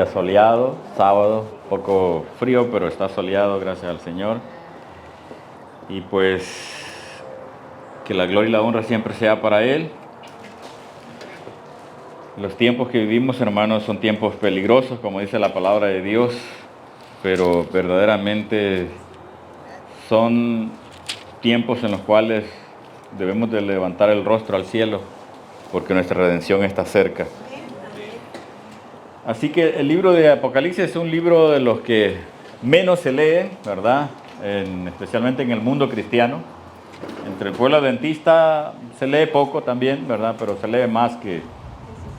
día soleado, sábado, poco frío, pero está soleado, gracias al Señor. Y pues que la gloria y la honra siempre sea para Él. Los tiempos que vivimos, hermanos, son tiempos peligrosos, como dice la palabra de Dios, pero verdaderamente son tiempos en los cuales debemos de levantar el rostro al cielo, porque nuestra redención está cerca. Así que el libro de Apocalipsis es un libro de los que menos se lee, ¿verdad? Especialmente en el mundo cristiano. Entre el pueblo adventista se lee poco también, ¿verdad? Pero se lee más que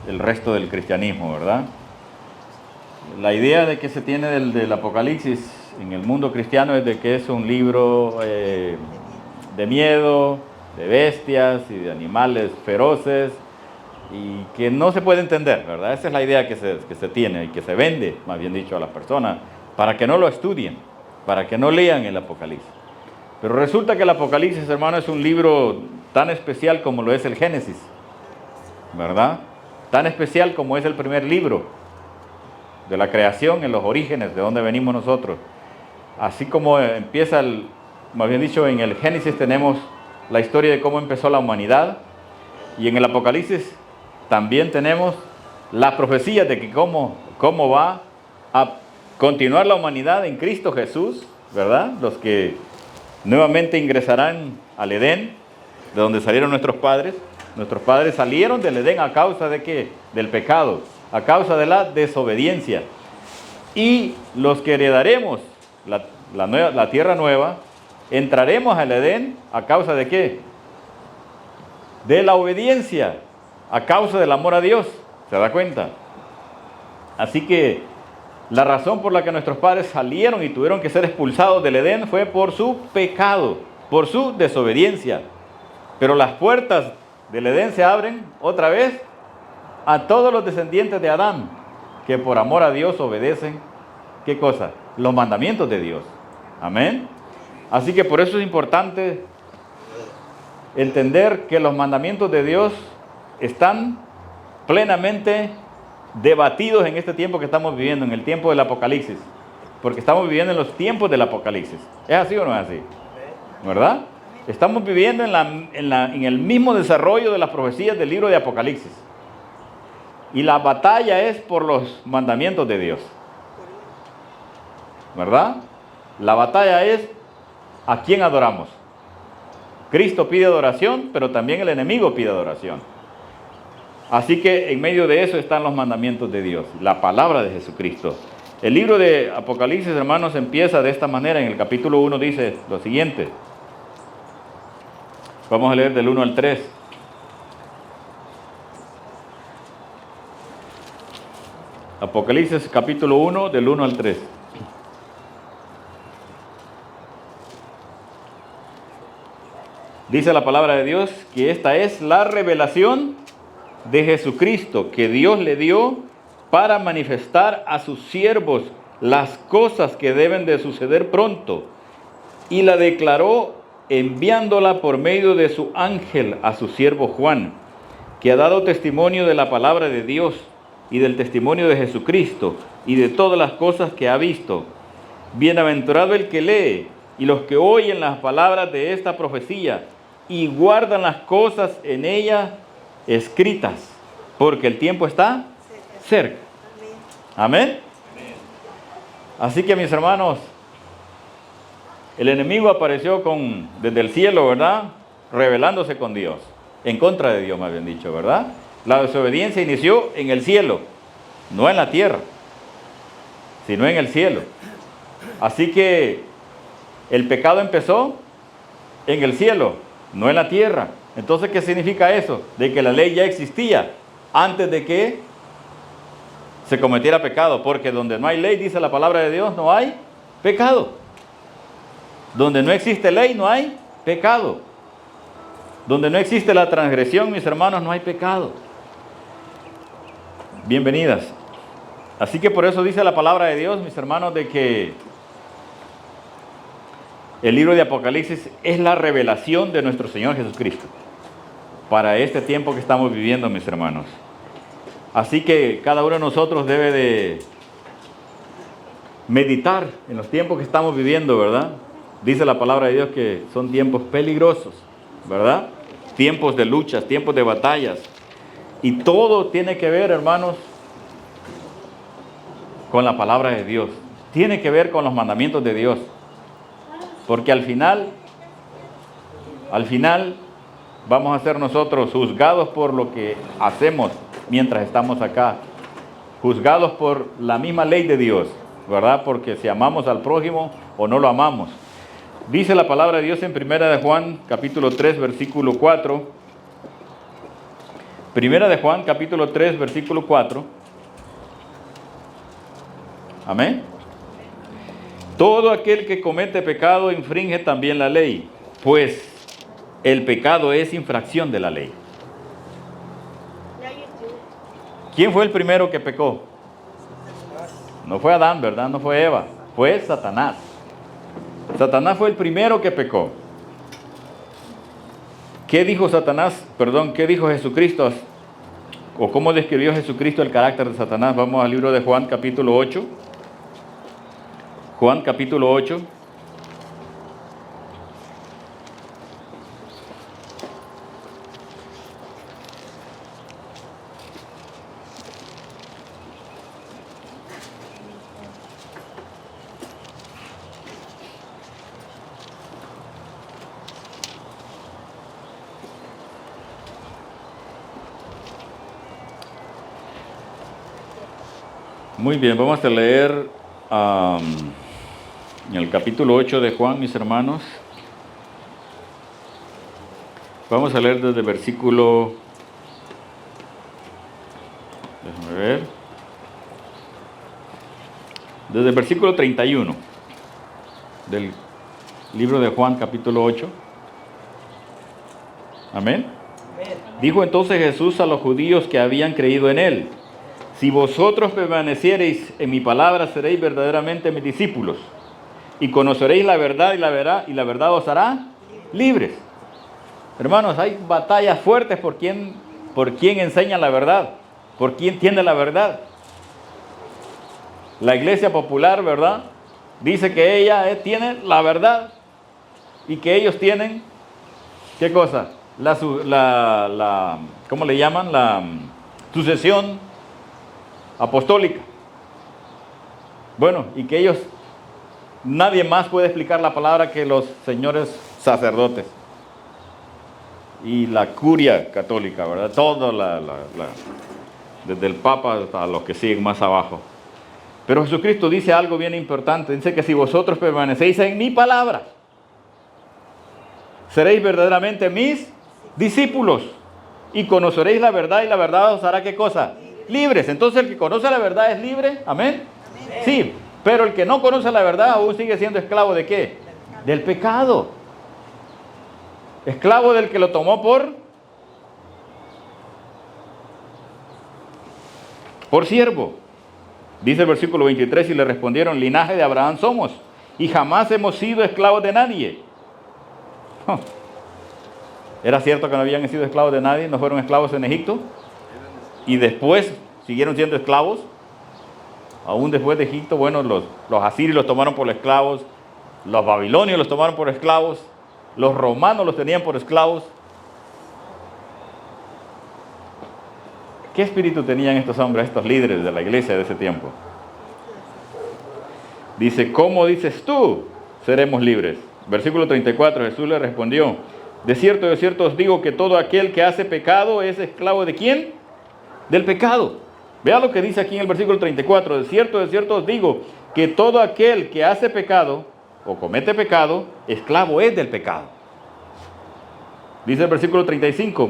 el resto del cristianismo, ¿verdad? La idea de que se tiene del Apocalipsis en el mundo cristiano es de que es un libro de miedo, de bestias y de animales feroces, y que no se puede entender, ¿verdad? Esa es la idea que se tiene y que se vende, más bien dicho, a las personas, para que no lo estudien, para que no lean el Apocalipsis. Pero resulta que el Apocalipsis, hermano, es un libro tan especial como lo es el Génesis, ¿verdad? Tan especial como es el primer libro de la creación, en los orígenes, de donde venimos nosotros. Así como empieza, más bien dicho, en el Génesis tenemos la historia de cómo empezó la humanidad, y en el Apocalipsis también tenemos las profecías de que cómo va a continuar la humanidad en Cristo Jesús, ¿verdad? Los que nuevamente ingresarán al Edén, de donde salieron nuestros padres. Nuestros padres salieron del Edén a causa de ¿qué? Del pecado, a causa de la desobediencia. Y los que heredaremos la tierra nueva, entraremos al Edén a causa de ¿qué? De la obediencia, a causa del amor a Dios. ¿Se da cuenta? Así que la razón por la que nuestros padres salieron y tuvieron que ser expulsados del Edén fue por su pecado, por su desobediencia. Pero las puertas del Edén se abren otra vez a todos los descendientes de Adán, que por amor a Dios obedecen, ¿qué cosa? Los mandamientos de Dios. Amén. Así que por eso es importante entender que los mandamientos de Dios están plenamente debatidos en este tiempo que estamos viviendo, en el tiempo del Apocalipsis, porque estamos viviendo en los tiempos del Apocalipsis. ¿Es así o no es así? ¿Verdad? Estamos viviendo en el mismo desarrollo de las profecías del libro de Apocalipsis. Y la batalla es por los mandamientos de Dios. ¿Verdad? La batalla es a quién adoramos. Cristo pide adoración, pero también el enemigo pide adoración. Así que en medio de eso están los mandamientos de Dios, la palabra de Jesucristo. El libro de Apocalipsis, hermanos, empieza de esta manera. En el capítulo 1 dice lo siguiente. Vamos a leer del 1 al 3. Apocalipsis capítulo 1, del 1 al 3. Dice la palabra de Dios que esta es la revelación de Jesucristo que Dios le dio para manifestar a sus siervos las cosas que deben de suceder pronto, y la declaró enviándola por medio de su ángel a su siervo Juan, que ha dado testimonio de la palabra de Dios y del testimonio de Jesucristo y de todas las cosas que ha visto. Bienaventurado el que lee y los que oyen las palabras de esta profecía y guardan las cosas en ella escritas, porque el tiempo está cerca. Amén. Así que, mis hermanos, el enemigo apareció desde el cielo, ¿verdad? Rebelándose con Dios, en contra de Dios, más bien dicho, ¿verdad? La desobediencia inició en el cielo, no en la tierra, sino en el cielo. Así que el pecado empezó en el cielo, no en la tierra. Entonces, ¿qué significa eso? De que la ley ya existía antes de que se cometiera pecado, porque donde no hay ley, dice la palabra de Dios, no hay pecado. Donde no existe ley, no hay pecado. Donde no existe la transgresión, mis hermanos, no hay pecado. Bienvenidas. Así que por eso dice la palabra de Dios, mis hermanos, de que el libro de Apocalipsis es la revelación de nuestro Señor Jesucristo para este tiempo que estamos viviendo, mis hermanos. Así que cada uno de nosotros debe de meditar en los tiempos que estamos viviendo, ¿verdad? Dice la palabra de Dios que son tiempos peligrosos, ¿verdad? Tiempos de luchas, tiempos de batallas. Y todo tiene que ver, hermanos, con la palabra de Dios. Tiene que ver con los mandamientos de Dios. Porque al final vamos a ser nosotros juzgados por lo que hacemos mientras estamos acá. Juzgados por la misma ley de Dios, ¿verdad? Porque si amamos al prójimo o no lo amamos. Dice la palabra de Dios en Primera de Juan, capítulo 3, versículo 4. Primera de Juan, capítulo 3, versículo 4. Amén. Todo aquel que comete pecado infringe también la ley, pues el pecado es infracción de la ley. ¿Quién fue el primero que pecó? No fue Adán, ¿verdad? No fue Eva, fue Satanás. Satanás fue el primero que pecó. ¿Qué dijo Satanás? Perdón, ¿qué dijo Jesucristo? ¿O cómo describió Jesucristo el carácter de Satanás? Vamos al libro de Juan, capítulo 8. Juan, capítulo 8. Muy bien, vamos a leer en el capítulo 8 de Juan, mis hermanos. Vamos a leer desde el versículo, déjame ver, desde el versículo 31 del libro de Juan, capítulo 8. Amén. Dijo entonces Jesús a los judíos que habían creído en él: si vosotros permaneciereis en mi palabra, seréis verdaderamente mis discípulos, y conoceréis la verdad, y la verdad os hará libres. Hermanos, hay batallas fuertes por quien enseña la verdad, por quien tiene la verdad. La iglesia popular, ¿verdad?, dice que ella tiene la verdad y que ellos tienen, ¿qué cosa? ¿Cómo le llaman? La sucesión apostólica. Bueno, y que ellos, nadie más puede explicar la palabra que los señores sacerdotes y la curia católica, ¿verdad? Todo, desde el Papa hasta los que siguen más abajo. Pero Jesucristo dice algo bien importante. Dice que si vosotros permanecéis en mi palabra, seréis verdaderamente mis discípulos, y conoceréis la verdad, y la verdad os hará ¿qué cosa? Libres. Entonces el que conoce la verdad es libre. ¿Amén? Amén. Sí, pero el que no conoce la verdad aún sigue siendo esclavo ¿de qué? Del pecado. Esclavo del que lo tomó por siervo. Dice el versículo 23, y le respondieron: linaje de Abraham somos, y jamás hemos sido esclavos de nadie. ¿Era cierto que no habían sido esclavos de nadie? ¿No fueron esclavos en Egipto? Y después siguieron siendo esclavos. Aún después de Egipto, bueno, los asirios los tomaron por esclavos, los babilonios los tomaron por esclavos, los romanos los tenían por esclavos. ¿Qué espíritu tenían estos hombres, estos líderes de la iglesia de ese tiempo? Dice: ¿cómo dices tú, seremos libres? Versículo 34, Jesús le respondió: de cierto os digo que todo aquel que hace pecado es esclavo ¿de quién? Del pecado. Vea lo que dice aquí en el versículo 34. De cierto os digo que todo aquel que hace pecado o comete pecado, esclavo es del pecado. Dice el versículo 35.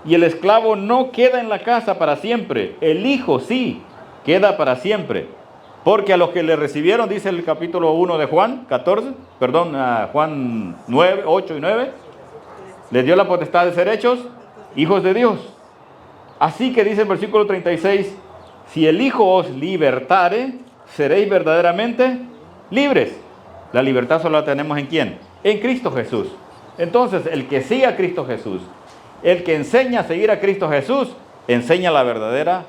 Y el esclavo no queda en la casa para siempre, el hijo sí queda para siempre. Porque a los que le recibieron, dice el capítulo 1 de Juan, Juan 9, 8 y 9, les dio la potestad de ser hechos hijos de Dios. Así que dice el versículo 36, si el Hijo os libertare, seréis verdaderamente libres. La libertad solo la tenemos ¿en quién? En Cristo Jesús. Entonces, el que sigue a Cristo Jesús, el que enseña a seguir a Cristo Jesús, enseña la verdadera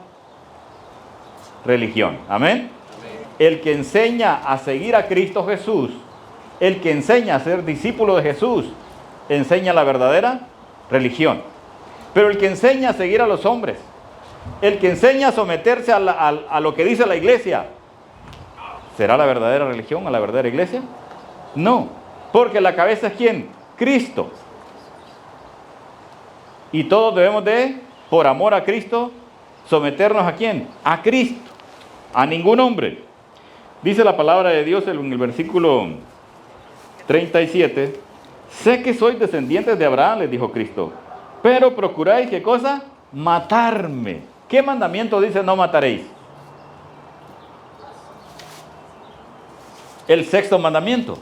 religión. Amén. El que enseña a seguir a Cristo Jesús, el que enseña a ser discípulo de Jesús, enseña la verdadera religión. Pero el que enseña a seguir a los hombres, el que enseña a someterse a lo que dice la iglesia, ¿será la verdadera religión, a la verdadera iglesia? No, porque la cabeza es ¿quién? Cristo. Y todos debemos de, por amor a Cristo, someternos ¿a quién? A Cristo, a ningún hombre. Dice la palabra de Dios en el versículo 37, sé que sois descendientes de Abraham, les dijo Cristo, pero procuráis, ¿qué cosa? Matarme. ¿Qué mandamiento dice no mataréis? El sexto mandamiento,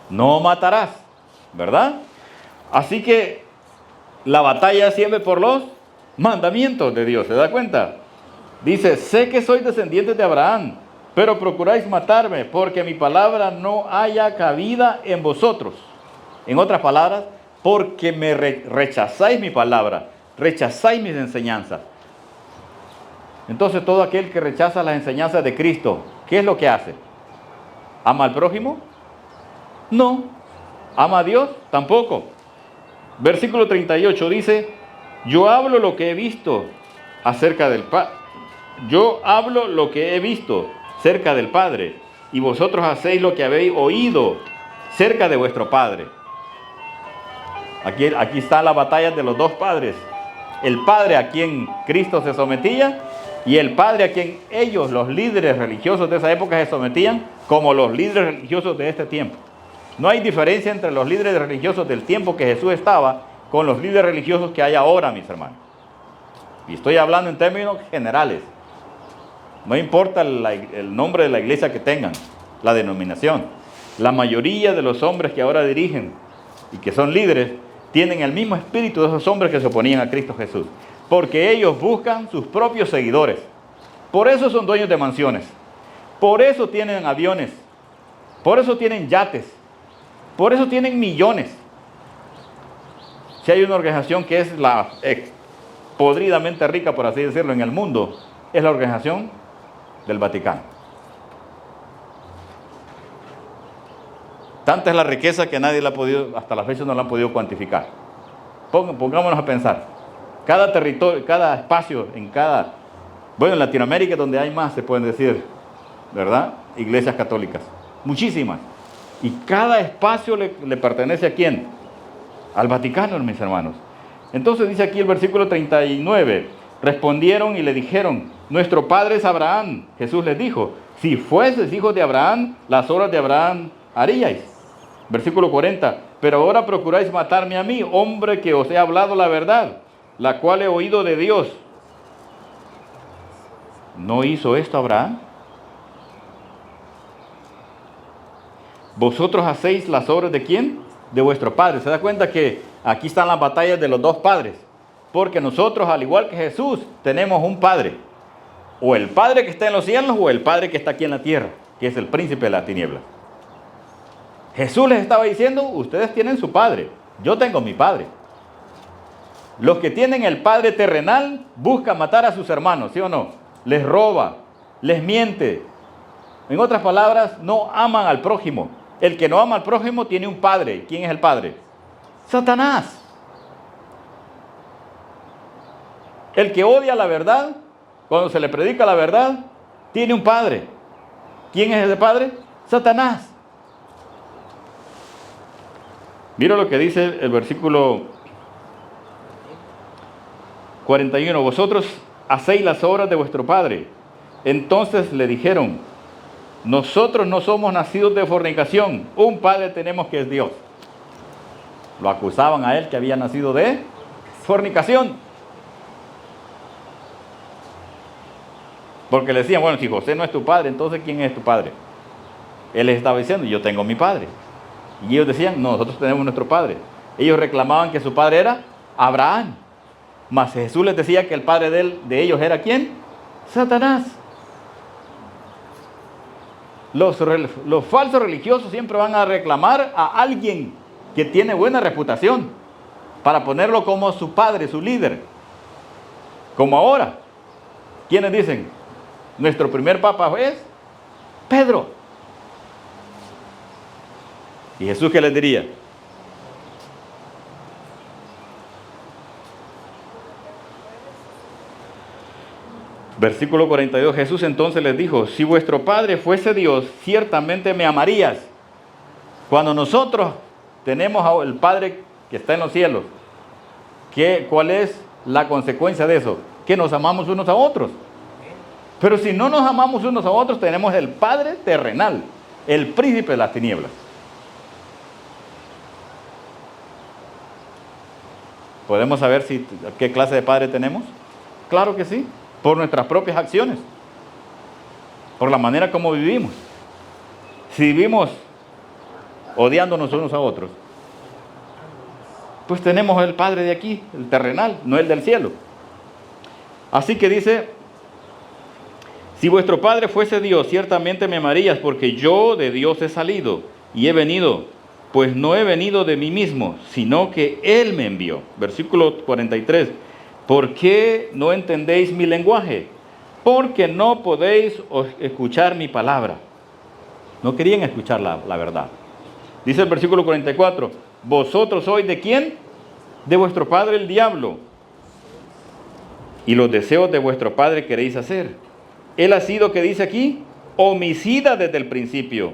no matarás, ¿verdad? Así que la batalla siempre por los mandamientos de Dios, ¿se da cuenta? Dice, sé que sois descendientes de Abraham, pero procuráis matarme, porque mi palabra no haya cabida en vosotros. En otras palabras, porque me rechazáis mi palabra, rechazáis mis enseñanzas. Entonces todo aquel que rechaza las enseñanzas de Cristo, ¿qué es lo que hace? ¿Ama al prójimo? No. ¿Ama a Dios? Tampoco. Versículo 38 dice, yo hablo lo que he visto acerca del Padre. Yo hablo lo que he visto cerca del Padre, y vosotros hacéis lo que habéis oído cerca de vuestro Padre. Aquí está la batalla de los dos padres. El Padre a quien Cristo se sometía y el Padre a quien ellos, los líderes religiosos de esa época, se sometían como los líderes religiosos de este tiempo. No hay diferencia entre los líderes religiosos del tiempo que Jesús estaba con los líderes religiosos que hay ahora, mis hermanos. Y estoy hablando en términos generales. No importa el nombre de la iglesia que tengan, la denominación. La mayoría de los hombres que ahora dirigen y que son líderes tienen el mismo espíritu de esos hombres que se oponían a Cristo Jesús. Porque ellos buscan sus propios seguidores. Por eso son dueños de mansiones. Por eso tienen aviones. Por eso tienen yates. Por eso tienen millones. Si hay una organización que es la podridamente rica, por así decirlo, en el mundo, es la organización del Vaticano. Tanta es la riqueza que nadie la ha podido, hasta la fecha no la han podido cuantificar. Pongámonos a pensar. Cada territorio, cada espacio, en Latinoamérica es donde hay más, se pueden decir, ¿verdad? Iglesias católicas. Muchísimas. Y cada espacio le pertenece ¿a quién? Al Vaticano, mis hermanos. Entonces dice aquí el versículo 39, respondieron y le dijeron, nuestro padre es Abraham. Jesús les dijo, si fueses hijos de Abraham, las obras de Abraham haríais. Versículo 40, pero ahora procuráis matarme a mí, hombre que os he hablado la verdad, la cual he oído de Dios. ¿No hizo esto Abraham? Vosotros hacéis las obras ¿de quién? De vuestro padre. ¿Se da cuenta que aquí están las batallas de los dos padres? Porque nosotros, al igual que Jesús, tenemos un padre. O el padre que está en los cielos o el padre que está aquí en la tierra, que es el príncipe de la tiniebla. Jesús les estaba diciendo, ustedes tienen su padre, yo tengo mi padre. Los que tienen el padre terrenal buscan matar a sus hermanos, ¿sí o no? Les roba, les miente. En otras palabras, no aman al prójimo. El que no ama al prójimo tiene un padre. ¿Quién es el padre? Satanás. El que odia la verdad, cuando se le predica la verdad, tiene un padre. ¿Quién es ese padre? Satanás. Mira lo que dice el versículo 41. Vosotros hacéis las obras de vuestro padre. Entonces le dijeron, nosotros no somos nacidos de fornicación. Un padre tenemos que es Dios. Lo acusaban a él que había nacido de fornicación. Porque le decían, bueno, si José no es tu padre, entonces ¿quién es tu padre? Él les estaba diciendo, yo tengo mi padre. Y ellos decían, no, nosotros tenemos nuestro padre. Ellos reclamaban que su padre era Abraham. Mas Jesús les decía que el padre de ellos era ¿quién? Satanás. Los falsos religiosos siempre van a reclamar a alguien que tiene buena reputación para ponerlo como su padre, su líder. Como ahora. ¿Quiénes dicen? Nuestro primer papa es Pedro. ¿Y Jesús qué les diría? Versículo 42, Jesús entonces les dijo, si vuestro Padre fuese Dios, ciertamente me amarías. Cuando nosotros tenemos al Padre que está en los cielos, ¿cuál es la consecuencia de eso? Que nos amamos unos a otros. Pero si no nos amamos unos a otros, tenemos el Padre terrenal, el príncipe de las tinieblas. ¿Podemos saber qué clase de Padre tenemos? Claro que sí. Por nuestras propias acciones, por la manera como vivimos. Si vivimos odiándonos unos a otros, pues tenemos el Padre de aquí, el terrenal, no el del cielo. Así que dice, si vuestro Padre fuese Dios, ciertamente me amarías, porque yo de Dios he salido y he venido, pues no he venido de mí mismo, sino que Él me envió. Versículo 43. ¿Por qué no entendéis mi lenguaje? Porque no podéis escuchar mi palabra. No querían escuchar la verdad. Dice el versículo 44, ¿vosotros sois de quién? De vuestro padre el diablo. Y los deseos de vuestro padre queréis hacer. Él ha sido, ¿qué dice aquí? Homicida desde el principio.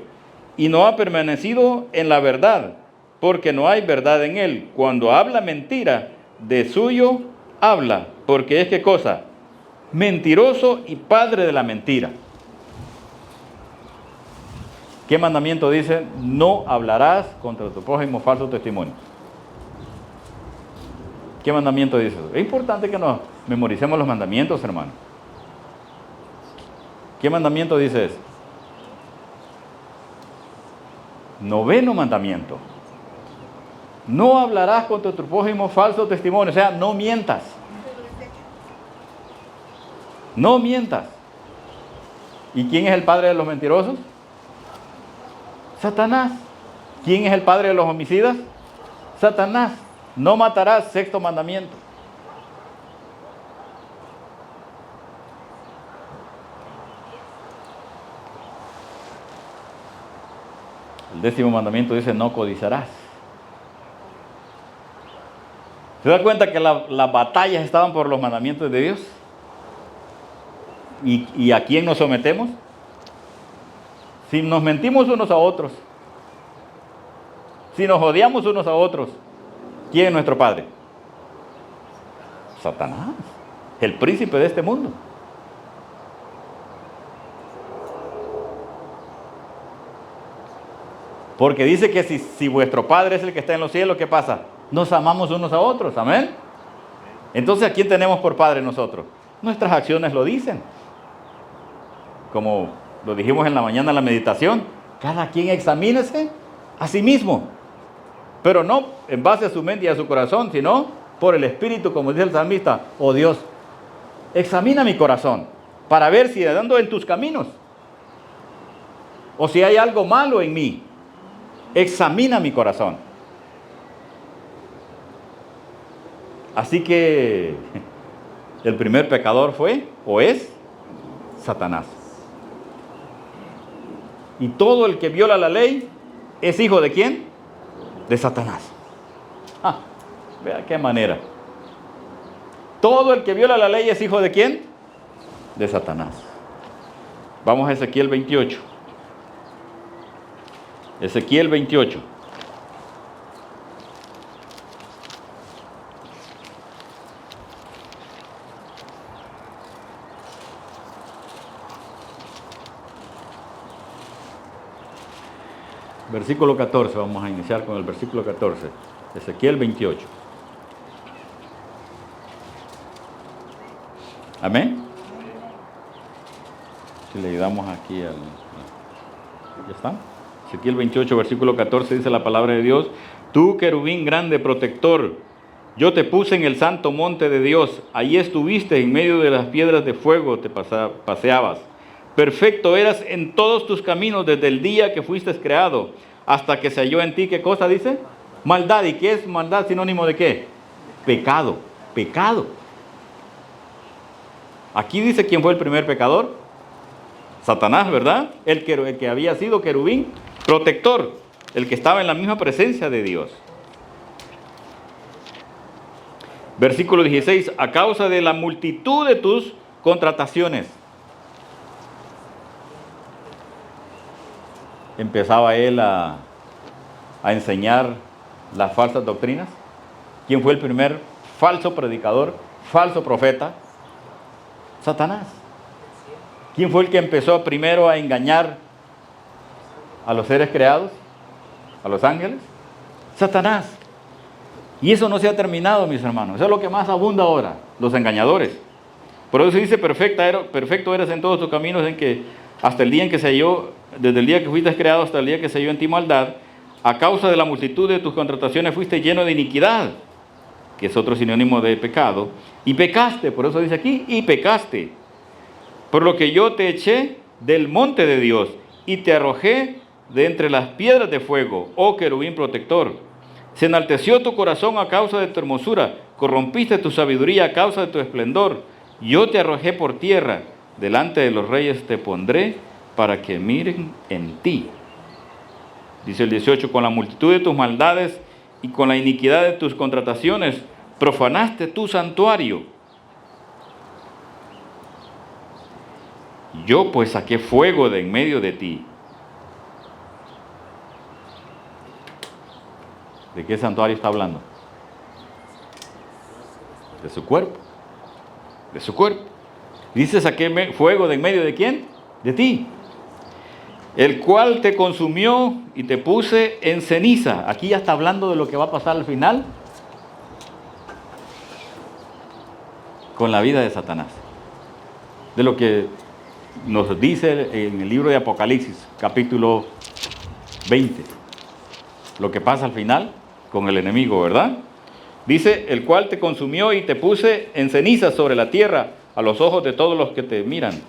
Y no ha permanecido en la verdad, porque no hay verdad en él. Cuando habla mentira, de suyo habla, porque es ¿qué cosa? Mentiroso y padre de la mentira. ¿Qué mandamiento dice? No hablarás contra tu prójimo falso testimonio. ¿Qué mandamiento dice eso? Es importante que nos memoricemos los mandamientos, hermano. ¿Qué mandamiento dice eso? Noveno mandamiento. No hablarás contra tu prójimo falso testimonio. O sea, no mientas. No mientas. ¿Y quién es el padre de los mentirosos? Satanás. ¿Quién es el padre de los homicidas? Satanás. No matarás, sexto mandamiento. El décimo mandamiento dice, no codiciarás. ¿Se da cuenta que las batallas estaban por los mandamientos de Dios? ¿Y a quién nos sometemos? Si nos mentimos unos a otros, si nos odiamos unos a otros, ¿quién es nuestro padre? Satanás, el príncipe de este mundo. Porque dice que si vuestro Padre es el que está en los cielos, ¿qué pasa? Nos amamos unos a otros, amén. Entonces, ¿a quién tenemos por Padre nosotros? Nuestras acciones lo dicen. Como lo dijimos en la mañana en la meditación, cada quien examínese a sí mismo. Pero no en base a su mente y a su corazón, sino por el Espíritu, como dice el salmista. Oh Dios, examina mi corazón para ver si ando en tus caminos o si hay algo malo en mí. Examina mi corazón. Así que el primer pecador fue o es Satanás. Y todo el que viola la ley es hijo de ¿quién? De Satanás. Vea qué manera. Todo el que viola la ley es hijo de ¿quién? De Satanás. Vamos a Ezequiel 28. Ezequiel 28. Versículo 14, vamos a iniciar con el versículo 14. Ezequiel 28. Amén. Si le ayudamos aquí al... ¿Ya está? Ezequiel 28, versículo 14, dice la palabra de Dios. Tú, querubín grande, protector, yo te puse en el santo monte de Dios. Allí estuviste en medio de las piedras de fuego, te paseabas. Perfecto eras en todos tus caminos desde el día que fuiste creado, hasta que se halló en ti, ¿qué cosa dice? Maldad. ¿Y qué es maldad? ¿Sinónimo de qué? Pecado. Pecado. Aquí dice quién fue el primer pecador. Satanás, ¿verdad? El que había sido querubín protector, el que estaba en la misma presencia de Dios. Versículo 16, a causa de la multitud de tus contrataciones. Empezaba él a enseñar las falsas doctrinas. ¿Quién fue el primer falso predicador, falso profeta? Satanás. ¿Quién fue el que empezó primero a engañar a los seres creados, a los ángeles? Satanás. Y eso no se ha terminado, mis hermanos. Eso es lo que más abunda ahora, los engañadores. Por eso se dice, perfecto eres en todos tus caminos, en que hasta el día en que se halló, desde el día que fuiste creado hasta el día que se halló en ti maldad, a causa de la multitud de tus contrataciones fuiste lleno de iniquidad, que es otro sinónimo de pecado, y pecaste, por eso dice aquí, y pecaste. Por lo que yo te eché del monte de Dios, y te arrojé de entre las piedras de fuego, oh querubín protector. Se enalteció tu corazón a causa de tu hermosura, corrompiste tu sabiduría a causa de tu esplendor. Yo te arrojé por tierra, delante de los reyes te pondré, para que miren en ti. Dice el 18, con la multitud de tus maldades y con la iniquidad de tus contrataciones, profanaste tu santuario. Yo pues saqué fuego de en medio de ti. ¿De qué santuario está hablando? De su cuerpo. De su cuerpo. Dice, saqué fuego de en medio de quién? De ti. El cual te consumió y te puse en ceniza. Aquí ya está hablando de lo que va a pasar al final con la vida de Satanás. De lo que nos dice en el libro de Apocalipsis, capítulo 20. Lo que pasa al final con el enemigo, ¿verdad? Dice, el cual te consumió y te puse en ceniza sobre la tierra a los ojos de todos los que te miran.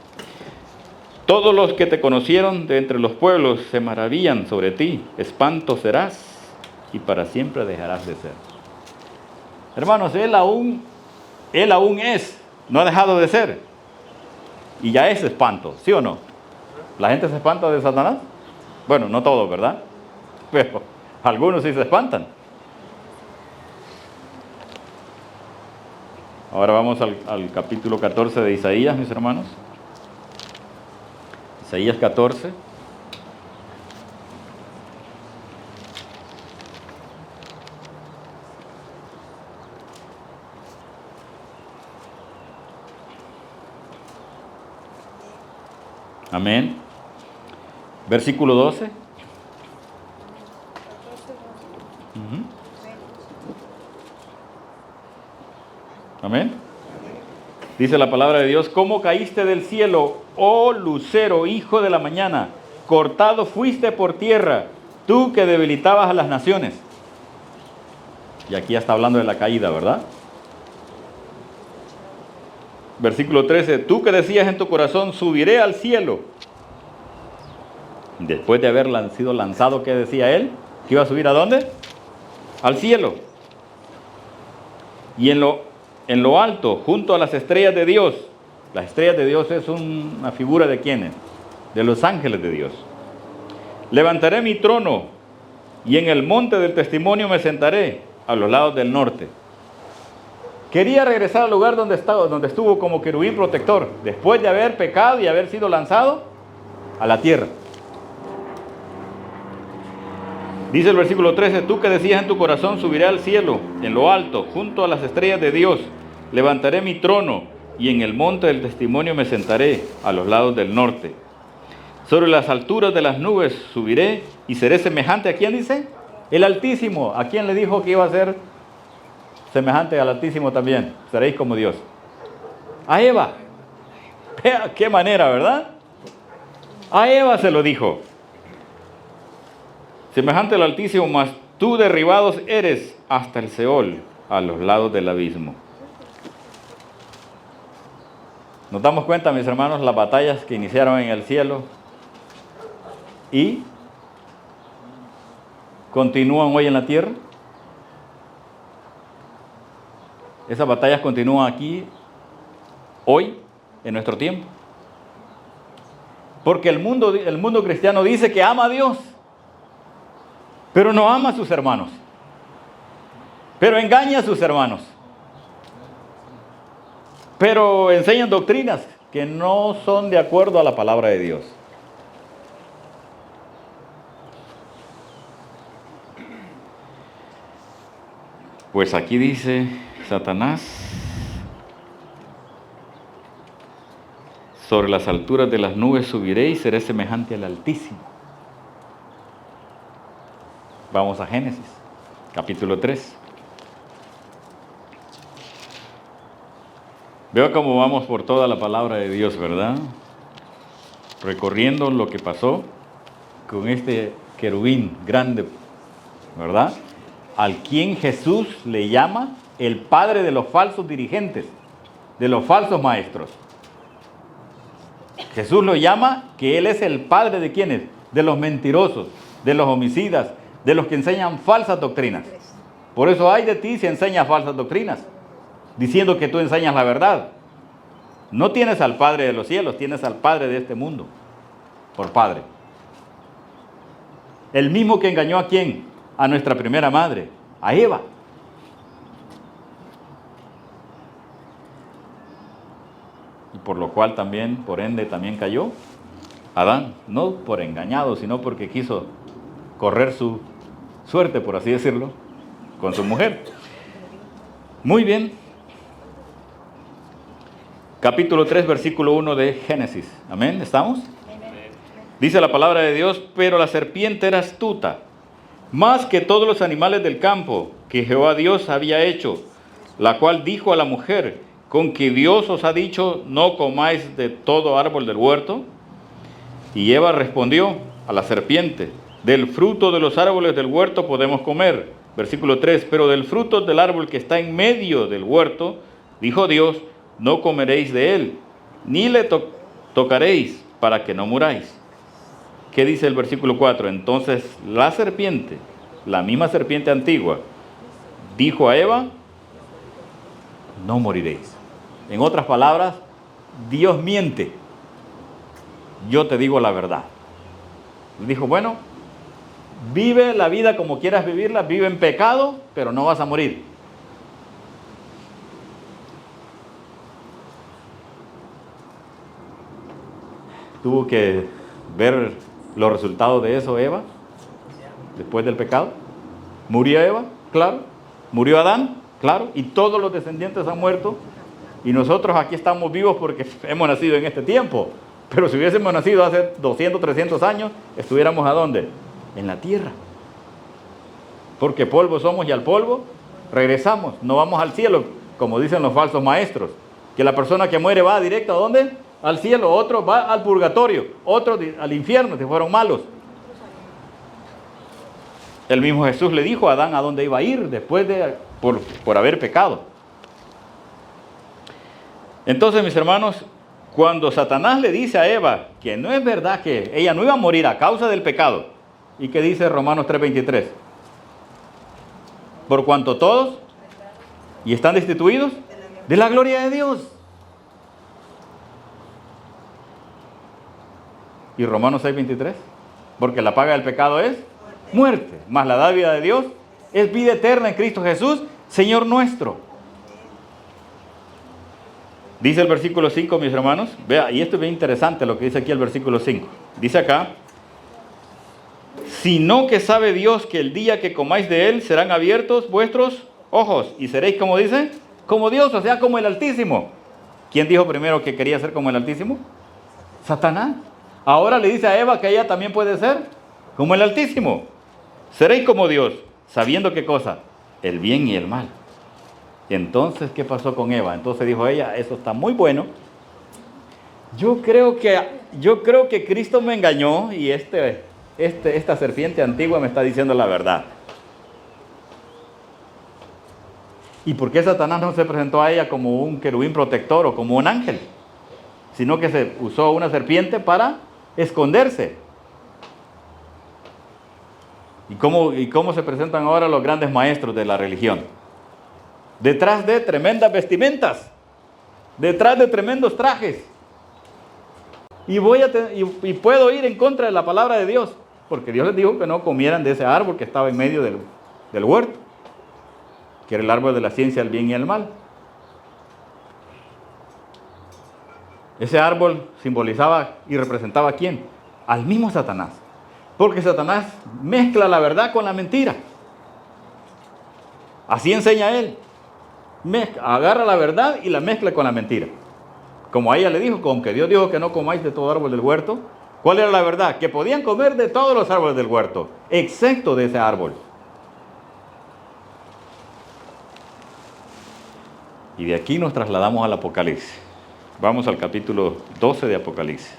Todos los que te conocieron de entre los pueblos se maravillan sobre ti. Espanto serás y para siempre dejarás de ser. Hermanos, Él aún es, no ha dejado de ser. Y ya es espanto, ¿sí o no? ¿La gente se espanta de Satanás? Bueno, no todos, ¿verdad? Pero algunos sí se espantan. Ahora vamos al capítulo 14 de Isaías, mis hermanos. Isaías 14. Amén. Versículo 12. Amén. Dice la palabra de Dios, ¿cómo caíste del cielo, oh lucero, hijo de la mañana? Cortado fuiste por tierra, tú que debilitabas a las naciones. Y aquí ya está hablando de la caída, ¿verdad? Versículo 13, tú que decías en tu corazón, subiré al cielo. Después de haber sido lanzado, ¿qué decía él? ¿Que iba a subir a dónde? Al cielo. Y en lo alto, junto a las estrellas de Dios. Las estrellas de Dios es una figura de ¿quiénes? De los ángeles de Dios. Levantaré mi trono y en el monte del testimonio me sentaré a los lados del norte. Quería regresar al lugar donde estuvo como querubín protector, después de haber pecado y haber sido lanzado a la tierra. Dice el versículo 13, tú que decías en tu corazón, subiré al cielo, en lo alto, junto a las estrellas de Dios, levantaré mi trono y en el monte del testimonio me sentaré a los lados del norte. Sobre las alturas de las nubes subiré y seré semejante, ¿a quién dice? El Altísimo. ¿A quién le dijo que iba a ser semejante al Altísimo también? Seréis como Dios. A Eva. Vea qué manera, ¿verdad? A Eva se lo dijo. Semejante al Altísimo, mas tú derribados eres hasta el Seol, a los lados del abismo. Nos damos cuenta, mis hermanos, las batallas que iniciaron en el cielo y continúan hoy en la tierra. Esas batallas continúan aquí, hoy, en nuestro tiempo. Porque el mundo cristiano dice que ama a Dios, pero no ama a sus hermanos, pero engaña a sus hermanos, pero enseñan doctrinas que no son de acuerdo a la palabra de Dios. Pues aquí dice Satanás: sobre las alturas de las nubes subiré y seré semejante al Altísimo. Vamos a Génesis, capítulo 3. Veo cómo vamos por toda la palabra de Dios, ¿verdad? Recorriendo lo que pasó con este querubín grande, ¿verdad? Al quien Jesús le llama el padre de los falsos dirigentes, de los falsos maestros. Jesús lo llama que Él es el padre de ¿quiénes? De los mentirosos, de los homicidas, de los que enseñan falsas doctrinas. Por eso hay de ti si enseñas falsas doctrinas, diciendo que tú enseñas la verdad. No tienes al Padre de los cielos, tienes al Padre de este mundo, por Padre. El mismo que engañó ¿a quién? A nuestra primera madre, a Eva. Y por lo cual también, por ende, también cayó Adán, no por engañado, sino porque quiso correr su suerte, por así decirlo, con su mujer. Muy bien. Capítulo 3, versículo 1 de Génesis. Amén, ¿estamos? Dice la palabra de Dios: pero la serpiente era astuta, más que todos los animales del campo que Jehová Dios había hecho, la cual dijo a la mujer: ¿con que Dios os ha dicho, no comáis de todo árbol del huerto? Y Eva respondió a la serpiente: del fruto de los árboles del huerto podemos comer. Versículo 3, pero del fruto del árbol que está en medio del huerto, dijo Dios, no comeréis de él, ni le tocaréis, para que no muráis. ¿Qué dice el versículo 4? Entonces la serpiente, la misma serpiente antigua, dijo a Eva: no moriréis. En otras palabras, Dios miente. Yo te digo la verdad. Dijo: bueno, vive la vida como quieras vivirla, vive en pecado, pero no vas a morir. Tuvo que ver los resultados de eso Eva, después del pecado. Murió Eva, claro. Murió Adán, claro. Y todos los descendientes han muerto. Y nosotros aquí estamos vivos porque hemos nacido en este tiempo. Pero si hubiésemos nacido hace 200, 300 años, estuviéramos ¿a dónde? En la tierra. Porque polvo somos y al polvo regresamos. No vamos al cielo, como dicen los falsos maestros. Que la persona que muere va directo ¿a dónde? Al cielo. Otro va al purgatorio. Otro al infierno si fueron malos. El mismo Jesús le dijo a Adán a dónde iba a ir después de por haber pecado. Entonces, mis hermanos, cuando Satanás le dice a Eva que no es verdad que ella no iba a morir a causa del pecado, ¿y qué dice Romanos 3:23? Por cuanto todos y están destituidos de la gloria de Dios. Y Romanos 6:23, porque la paga del pecado es muerte, mas la dádiva de Dios es vida eterna en Cristo Jesús, Señor nuestro. Dice el versículo 5, mis hermanos, vea, y esto es bien interesante lo que dice aquí el versículo 5. Dice acá: sino que sabe Dios que el día que comáis de él serán abiertos vuestros ojos y seréis, como dice, como Dios, o sea, como el Altísimo. ¿Quién dijo primero que quería ser como el Altísimo? Satanás. Ahora le dice a Eva que ella también puede ser como el Altísimo. Seréis como Dios, sabiendo qué cosa, el bien y el mal. Y entonces, ¿qué pasó con Eva? Entonces dijo ella: eso está muy bueno. Yo creo que Cristo me engañó y esta serpiente antigua me está diciendo la verdad. ¿Y por qué Satanás no se presentó a ella como un querubín protector o como un ángel? Sino que se usó una serpiente para esconderse. ¿Y cómo se presentan ahora los grandes maestros de la religión? Detrás de tremendas vestimentas, detrás de tremendos trajes. y puedo ir en contra de la palabra de Dios, porque Dios les dijo que no comieran de ese árbol que estaba en medio del huerto, que era el árbol de la ciencia del bien y el mal. Ese árbol simbolizaba y representaba ¿a quién? Al mismo Satanás. Porque Satanás mezcla la verdad con la mentira. Así enseña él. Agarra la verdad y la mezcla con la mentira. Como a ella le dijo, como que Dios dijo que no comáis de todo árbol del huerto. ¿Cuál era la verdad? Que podían comer de todos los árboles del huerto, excepto de ese árbol. Y de aquí nos trasladamos al Apocalipsis. Vamos al capítulo 12 de Apocalipsis.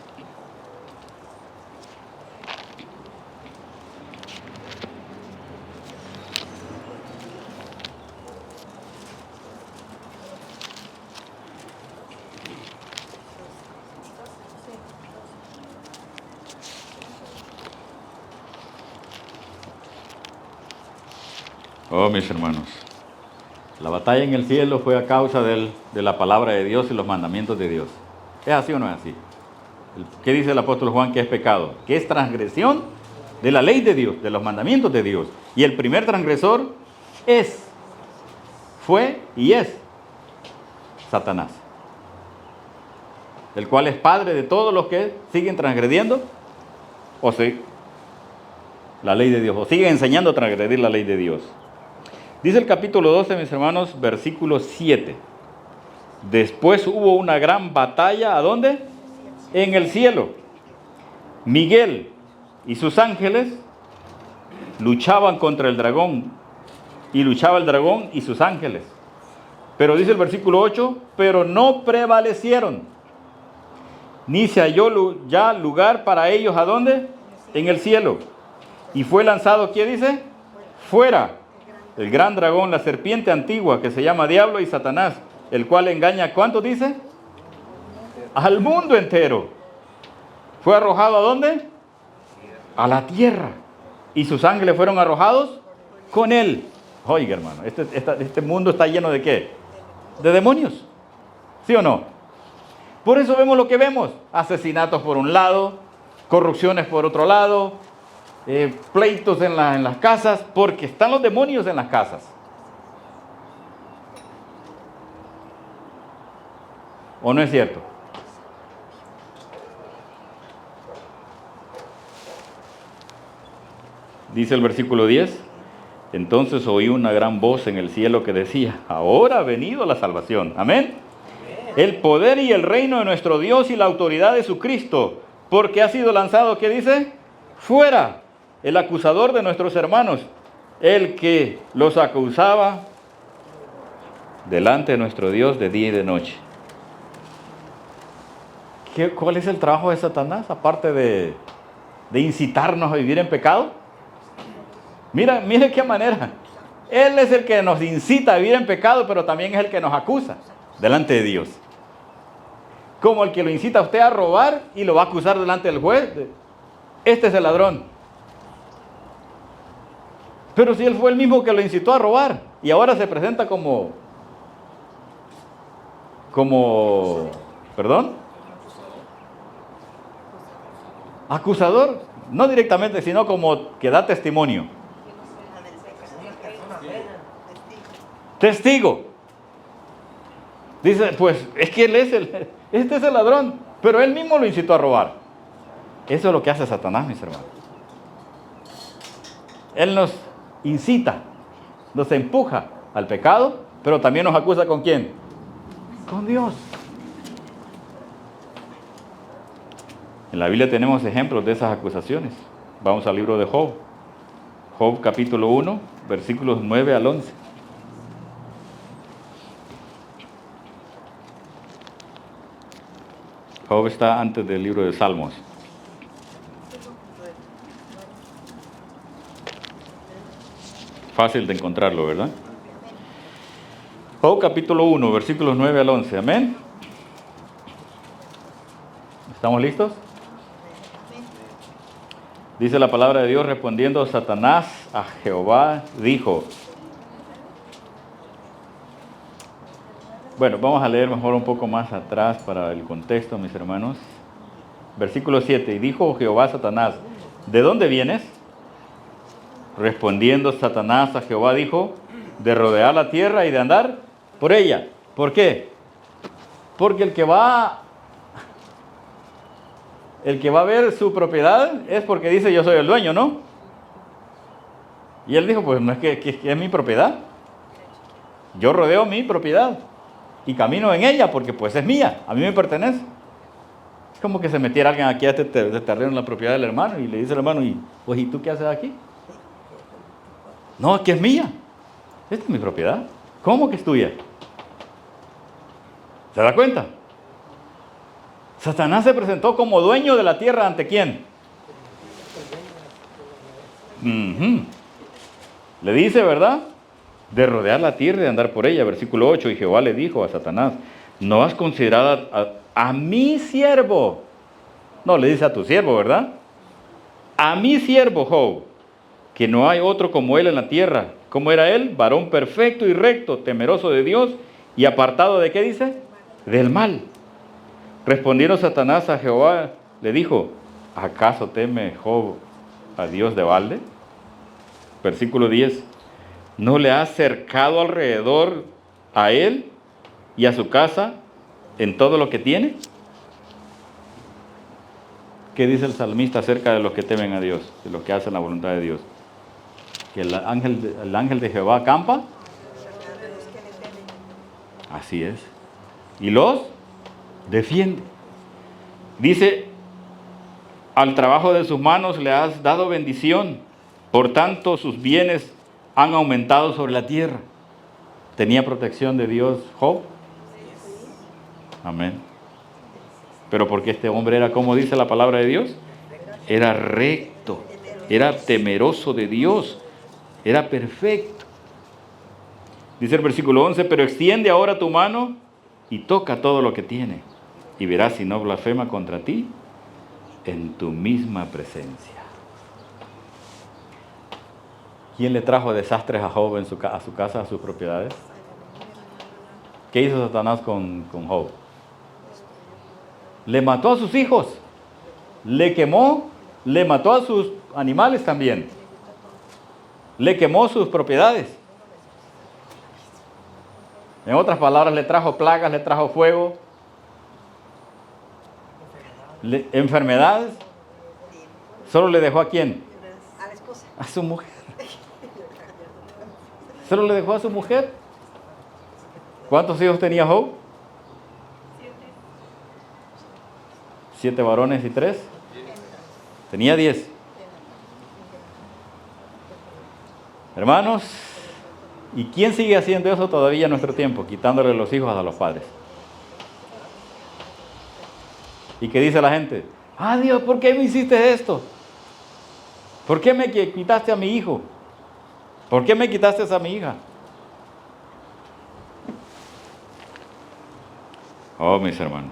Oh, mis hermanos, la batalla en el cielo fue a causa de la palabra de Dios y los mandamientos de Dios. ¿Es así o no es así? ¿Qué dice el apóstol Juan que es pecado? Que es transgresión de la ley de Dios, de los mandamientos de Dios. Y el primer transgresor fue y es Satanás, el cual es padre de todos los que siguen transgrediendo la ley de Dios, o siguen enseñando a transgredir la ley de Dios. Dice el capítulo 12, mis hermanos, versículo 7. Después hubo una gran batalla, ¿a dónde? En el cielo. Miguel y sus ángeles luchaban contra el dragón, y luchaba el dragón y sus ángeles. Pero dice el versículo 8, pero no prevalecieron, ni se halló ya lugar para ellos, ¿a dónde? En el cielo. Y fue lanzado, ¿qué dice? Fuera. El gran dragón, la serpiente antigua, que se llama Diablo y Satanás, el cual engaña, ¿cuánto dice? Al mundo entero. ¿Fue arrojado a dónde? A la tierra. Y sus ángeles fueron arrojados con él. Oiga, hermano, este mundo está lleno ¿de qué? De demonios. ¿Sí o no? Por eso vemos lo que vemos. Asesinatos por un lado, corrupciones por otro lado, pleitos en las casas, porque están los demonios en las casas. ¿O no es cierto? Dice el versículo 10, entonces oí una gran voz en el cielo que decía, ahora ha venido la salvación. Amén. El poder y el reino de nuestro Dios y la autoridad de su Cristo, porque ha sido lanzado, ¿qué dice? Fuera el acusador de nuestros hermanos, el que los acusaba delante de nuestro Dios de día y de noche. ¿Cuál es el trabajo de Satanás? Aparte de incitarnos a vivir en pecado. Mira qué manera. Él es el que nos incita a vivir en pecado, pero también es el que nos acusa delante de Dios. Como el que lo incita a usted a robar y lo va a acusar delante del juez. Este es el ladrón. Pero si él fue el mismo que lo incitó a robar y ahora se presenta como acusador, no directamente, sino como que da testimonio. Testigo. Dice, pues es que este es el ladrón, pero él mismo lo incitó a robar. Eso es lo que hace Satanás, mis hermanos. Él nos incita, nos empuja al pecado, pero también nos acusa ¿con quién? Con Dios. En la Biblia tenemos ejemplos de esas acusaciones. Vamos al libro de Job. Job capítulo 1, versículos 9 al 11. Job está antes del libro de Salmos. Fácil de encontrarlo, ¿verdad? Job capítulo 1, versículos 9 al 11. Amén. ¿Estamos listos? Dice la palabra de Dios, respondiendo Satanás a Jehová, dijo. Bueno, vamos a leer mejor un poco más atrás para el contexto, mis hermanos. Versículo 7. Y dijo Jehová a Satanás, ¿de dónde vienes? Respondiendo Satanás a Jehová dijo, de rodear la tierra y de andar por ella. ¿Por qué? Porque el que va a ver su propiedad es porque dice yo soy el dueño, ¿no? Y él dijo, pues no es que es mi propiedad. Yo rodeo mi propiedad y camino en ella porque pues es mía, a mí me pertenece. Es como que se metiera alguien aquí a este terreno en la propiedad del hermano y le dice al hermano, ¿y tú qué haces aquí? No, es que es mía. Esta es mi propiedad. ¿Cómo que es tuya? ¿Se da cuenta? Satanás se presentó como dueño de la tierra ¿ante quién? Le dice, ¿verdad? De rodear la tierra y de andar por ella. Versículo 8. Y Jehová le dijo a Satanás, ¿no has considerado a mi siervo? No, le dice a tu siervo, ¿verdad? A mi siervo Job, que no hay otro como él en la tierra. ¿Cómo era él? Varón perfecto y recto, temeroso de Dios y apartado ¿de qué dice? Del mal. Respondiendo Satanás a Jehová, le dijo, ¿acaso teme Job a Dios de balde? Versículo 10. ¿No le has cercado alrededor a él y a su casa en todo lo que tiene? ¿Qué dice el salmista acerca de los que temen a Dios, de los que hacen la voluntad de Dios? Que el ángel de Jehová acampa. Así es. Y los defiende. Dice, al trabajo de sus manos le has dado bendición, por tanto sus bienes han aumentado sobre la tierra. ¿Tenía protección de Dios Job? Amén. Pero porque este hombre era, como dice la palabra de Dios, era recto, era temeroso de Dios, era perfecto. Dice el versículo 11, pero extiende ahora tu mano y toca todo lo que tiene, y verás si no blasfema contra ti en tu misma presencia. ¿Quién le trajo desastres a Job a su casa, a sus propiedades? ¿Qué hizo Satanás con Job? Le mató a sus hijos, le quemó, le mató a sus animales también, le quemó sus propiedades. En otras palabras, le trajo plagas, le trajo fuego, enfermedades. ¿Solo le dejó a quién? A la esposa. A su mujer. ¿Solo le dejó a su mujer? ¿Cuántos hijos tenía Job? 7 varones y 3. Tenía 10. Hermanos, ¿y quién sigue haciendo eso todavía en nuestro tiempo? Quitándole los hijos a los padres. ¿Y qué dice la gente? Ah, Dios, ¿por qué me hiciste esto? ¿Por qué me quitaste a mi hijo? ¿Por qué me quitaste a mi hija? Oh, mis hermanos.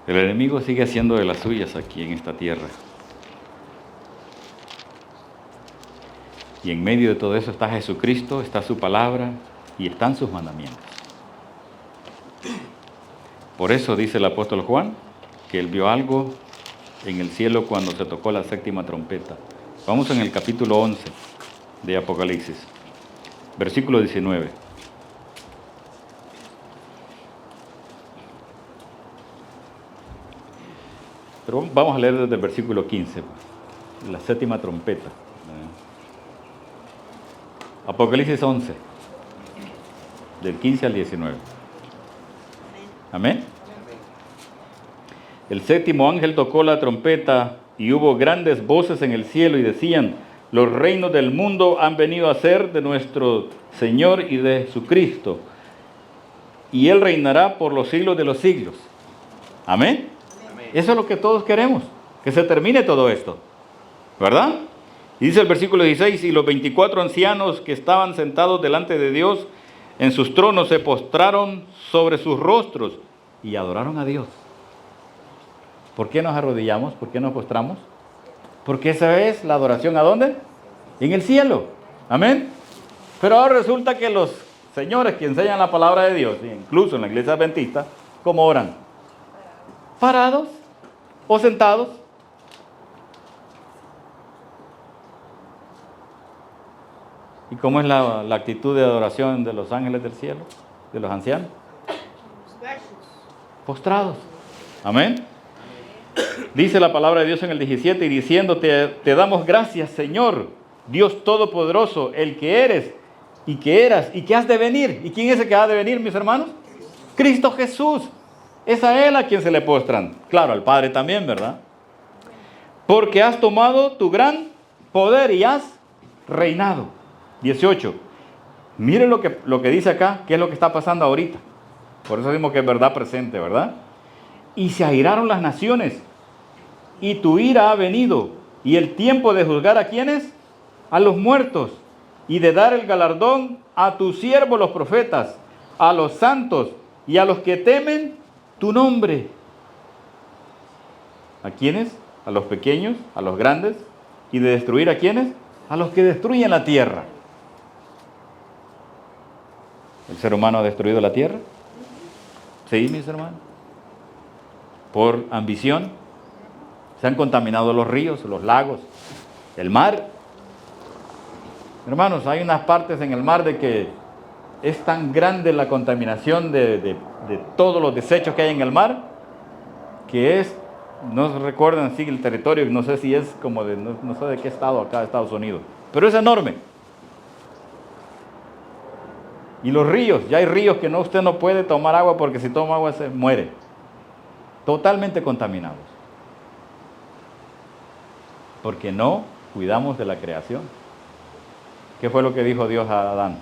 El enemigo sigue haciendo de las suyas aquí en esta tierra. Y en medio de todo eso está Jesucristo, está su palabra y están sus mandamientos. Por eso dice el apóstol Juan que él vio algo en el cielo cuando se tocó la 7ª trompeta. Vamos en el capítulo 11 de Apocalipsis, versículo 19. Pero vamos a leer desde el versículo 15, la 7ª trompeta. Apocalipsis 11, del 15 al 19. Amén. El 7º ángel tocó la trompeta y hubo grandes voces en el cielo y decían, los reinos del mundo han venido a ser de nuestro Señor y de su Cristo, y Él reinará por los siglos de los siglos. Amén. Eso es lo que todos queremos, que se termine todo esto, ¿verdad? Y dice el versículo 16, y los 24 ancianos que estaban sentados delante de Dios en sus tronos se postraron sobre sus rostros y adoraron a Dios. ¿Por qué nos arrodillamos? ¿Por qué nos postramos? Porque esa es la adoración, ¿a dónde? En el cielo. Amén. Pero ahora resulta que los señores que enseñan la palabra de Dios, incluso en la iglesia adventista, ¿cómo oran? parados o sentados. ¿Y cómo es la actitud de adoración de los ángeles del cielo, de los ancianos? Postrados. Amén. Dice la palabra de Dios en el 17, y diciendo, te damos gracias, Señor, Dios Todopoderoso, el que eres, y que eras, y que has de venir. ¿Y quién es el que ha de venir, mis hermanos? Cristo Jesús. Es a Él a quien se le postran. Claro, al Padre también, ¿verdad? Porque has tomado tu gran poder y has reinado. 18. Miren lo que dice acá, qué es lo que está pasando ahorita. Por eso decimos que es verdad presente, ¿verdad? Y se airaron las naciones, y tu ira ha venido, y el tiempo de juzgar a quienes, a los muertos, y de dar el galardón a tus siervos los profetas, a los santos y a los que temen tu nombre. ¿A quiénes? A los pequeños, a los grandes, y de destruir a quienes, a los que destruyen la tierra. ¿El ser humano ha destruido la tierra? Sí, mis hermanos. Por ambición, se han contaminado los ríos, los lagos, el mar. Hermanos, hay unas partes en el mar de que es tan grande la contaminación de todos los desechos que hay en el mar, que es, no recuerdan si el territorio, no sé si es como de, no sé de qué estado acá de Estados Unidos, pero es enorme. Y los ríos, ya hay ríos que usted no puede tomar agua porque si toma agua se muere. Totalmente contaminados. Porque no cuidamos de la creación. ¿Qué fue lo que dijo Dios a Adán?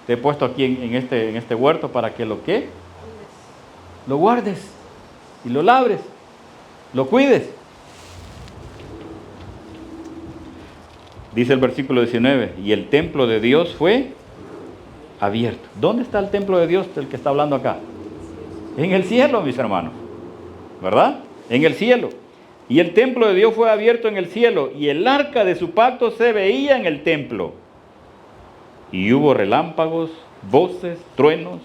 Te he puesto aquí en este huerto para que lo guardes y lo labres, lo cuides. Dice el versículo 19, y el templo de Dios fue abierto. ¿Dónde está el templo de Dios del que está hablando acá? En el cielo, mis hermanos. ¿Verdad? En el cielo. Y el templo de Dios fue abierto en el cielo, y el arca de su pacto se veía en el templo. Y hubo relámpagos, voces, truenos,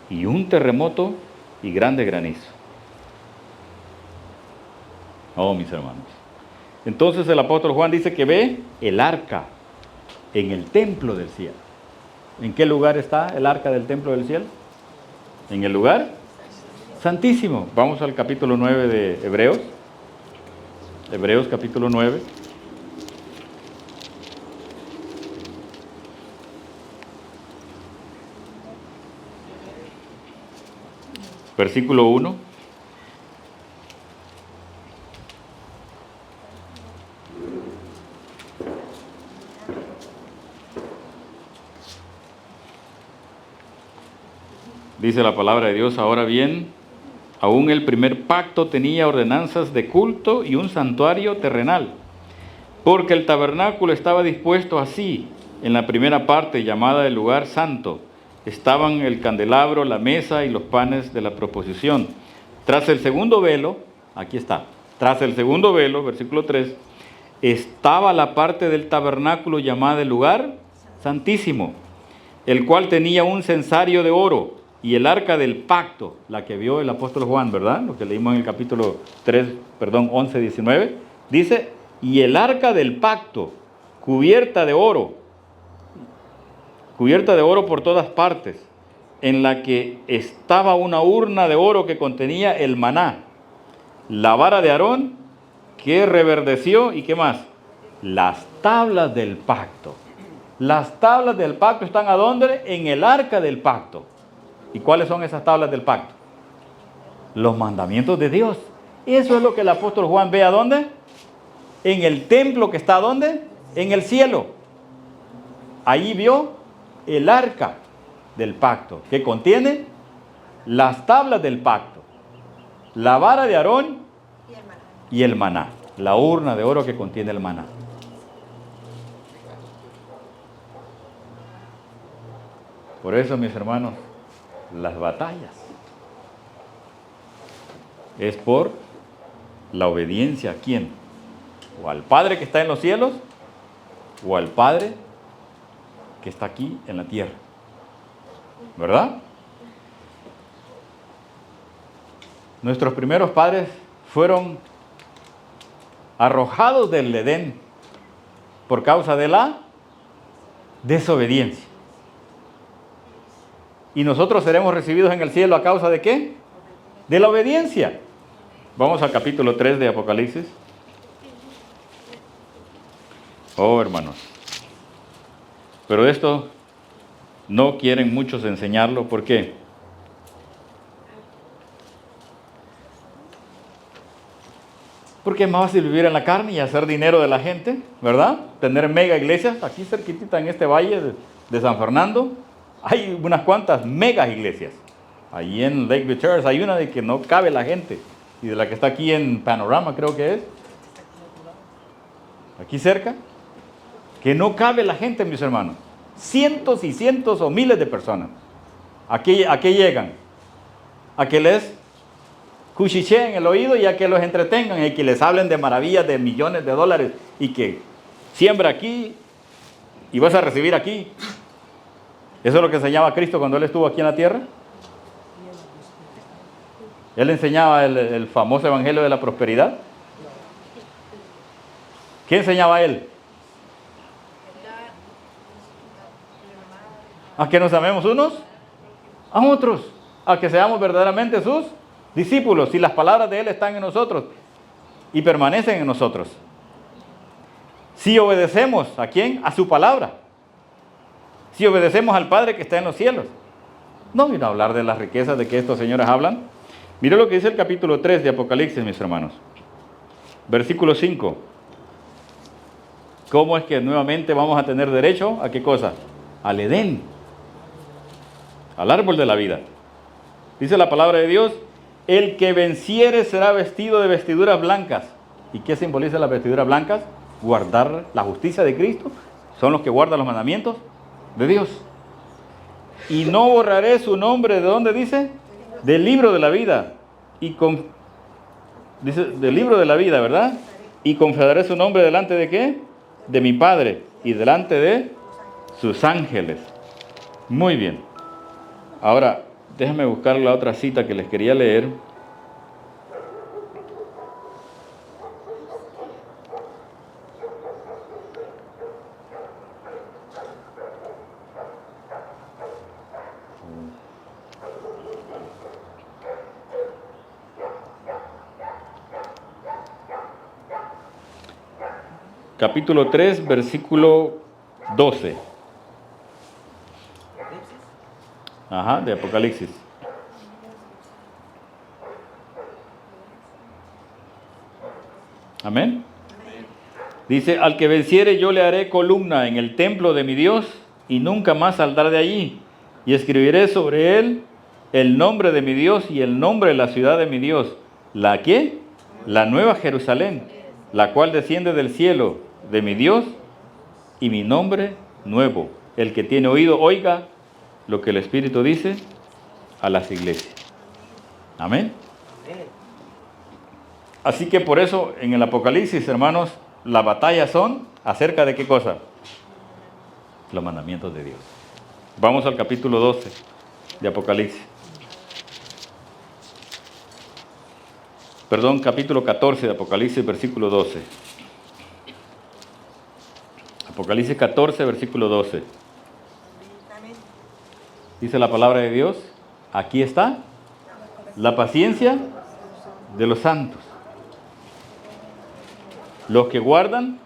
y un terremoto y grande granizo. Oh, mis hermanos. Entonces el apóstol Juan dice que ve el arca en el templo del cielo. ¿En qué lugar está el arca del templo del cielo? En el lugar santísimo. Vamos al capítulo 9 de Hebreos. Hebreos capítulo 9. Versículo 1. Dice la palabra de Dios, ahora bien, aún el primer pacto tenía ordenanzas de culto y un santuario terrenal, porque el tabernáculo estaba dispuesto así, en la primera parte llamada el lugar santo, estaban el candelabro, la mesa y los panes de la proposición. Tras el segundo velo, aquí está, tras el segundo velo, versículo 3, estaba la parte del tabernáculo llamada el lugar santísimo, el cual tenía un censario de oro, y el arca del pacto, la que vio el apóstol Juan, ¿verdad? Lo que leímos en el capítulo 11, 19, dice, y el arca del pacto, cubierta de oro por todas partes, en la que estaba una urna de oro que contenía el maná, la vara de Aarón, que reverdeció, ¿y qué más? Las tablas del pacto. Las tablas del pacto están ¿a dónde? En el arca del pacto. ¿Y cuáles son esas tablas del pacto? Los mandamientos de Dios. Eso es lo que el apóstol Juan ve ¿a dónde? En el templo que está ¿a dónde? En el cielo. Ahí vio el arca del pacto, que contiene las tablas del pacto, la vara de Aarón y el maná, la urna de oro que contiene el maná. Por eso, mis hermanos, las batallas es por la obediencia. ¿A quién? O al Padre que está en los cielos, o al Padre que está aquí en la tierra. ¿Verdad? Nuestros primeros padres fueron arrojados del Edén por causa de la desobediencia. Y nosotros seremos recibidos en el cielo a causa de ¿qué? De la obediencia. Vamos al capítulo 3 de Apocalipsis. Oh, hermanos. Pero esto no quieren muchos enseñarlo. ¿Por qué? Porque es más fácil vivir en la carne y hacer dinero de la gente, ¿verdad? Tener mega iglesias. Aquí cerquitita en este valle de San Fernando hay unas cuantas mega iglesias. Allí en Lakeview Terrace hay una de que no cabe la gente. Y de la que está aquí en Panorama, creo que es. Aquí cerca. Que no cabe la gente, mis hermanos. Cientos y cientos o miles de personas. ¿A qué llegan? A que les cuchicheen el oído y a que los entretengan y que les hablen de maravillas de millones de dólares y que siembra aquí y vas a recibir aquí. Eso es lo que enseñaba Cristo cuando Él estuvo aquí en la tierra. Él enseñaba el famoso evangelio de la prosperidad. ¿Qué enseñaba Él? A que nos amemos unos a otros, a que seamos verdaderamente sus discípulos, si las palabras de Él están en nosotros y permanecen en nosotros. Si obedecemos, ¿a quién? A su palabra. Si obedecemos al Padre que está en los cielos. No vino a hablar de las riquezas de que estos señores hablan. Mira lo que dice el capítulo 3 de Apocalipsis, mis hermanos. Versículo 5. ¿Cómo es que nuevamente vamos a tener derecho a qué cosa? Al Edén. Al árbol de la vida. Dice la palabra de Dios, el que venciere será vestido de vestiduras blancas. ¿Y qué simboliza las vestiduras blancas? Guardar la justicia de Cristo. Son los que guardan los mandamientos de Dios. Y no borraré su nombre, ¿de dónde dice? Del libro de la vida. Dice, del libro de la vida, ¿verdad? Y confesaré su nombre delante de ¿qué? De mi Padre y delante de sus ángeles. Muy bien. Ahora, déjenme buscar la otra cita que les quería leer. Capítulo 3, versículo 12. Ajá, de Apocalipsis. Amén. Dice, al que venciere yo le haré columna en el templo de mi Dios y nunca más saldrá de allí. Y escribiré sobre él el nombre de mi Dios y el nombre de la ciudad de mi Dios. ¿La qué? La nueva Jerusalén, la cual desciende del cielo de mi Dios y mi nombre nuevo. El que tiene oído, oiga lo que el Espíritu dice a las iglesias. Amén. Así que por eso en el Apocalipsis, hermanos, las batallas son acerca de qué cosa? Los mandamientos de Dios. Vamos al capítulo 12 de Apocalipsis. Perdón, capítulo 14 de Apocalipsis, versículo 12. Apocalipsis 14, versículo 12. Dice la palabra de Dios, aquí está la paciencia de los santos. Los que guardan,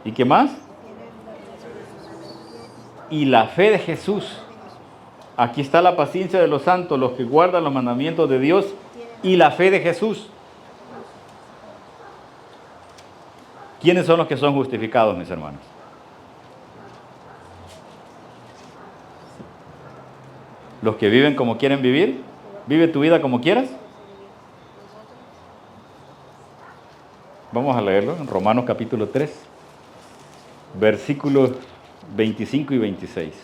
¿y qué más? Y la fe de Jesús. Aquí está la paciencia de los santos, los que guardan los mandamientos de Dios y la fe de Jesús. ¿Quiénes son los que son justificados, mis hermanos? Los que viven como quieren vivir. Vive tu vida como quieras. Vamos a leerlo en Romanos capítulo 3, versículos 25 y 26.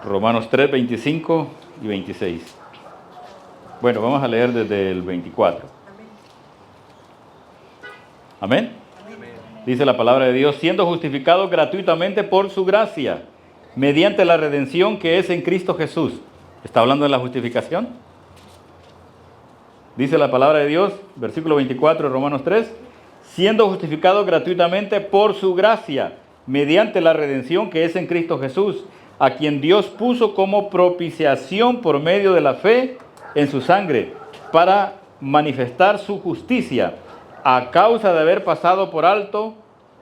Romanos 3, 25 y 26. Bueno, vamos a leer desde el 24. Amén. Dice la palabra de Dios, siendo justificados gratuitamente por su gracia, mediante la redención que es en Cristo Jesús. ¿Está hablando de la justificación? Dice la palabra de Dios, versículo 24 de Romanos 3, siendo justificados gratuitamente por su gracia, mediante la redención que es en Cristo Jesús, a quien Dios puso como propiciación por medio de la fe en su sangre, para manifestar su justicia, a causa de haber pasado por alto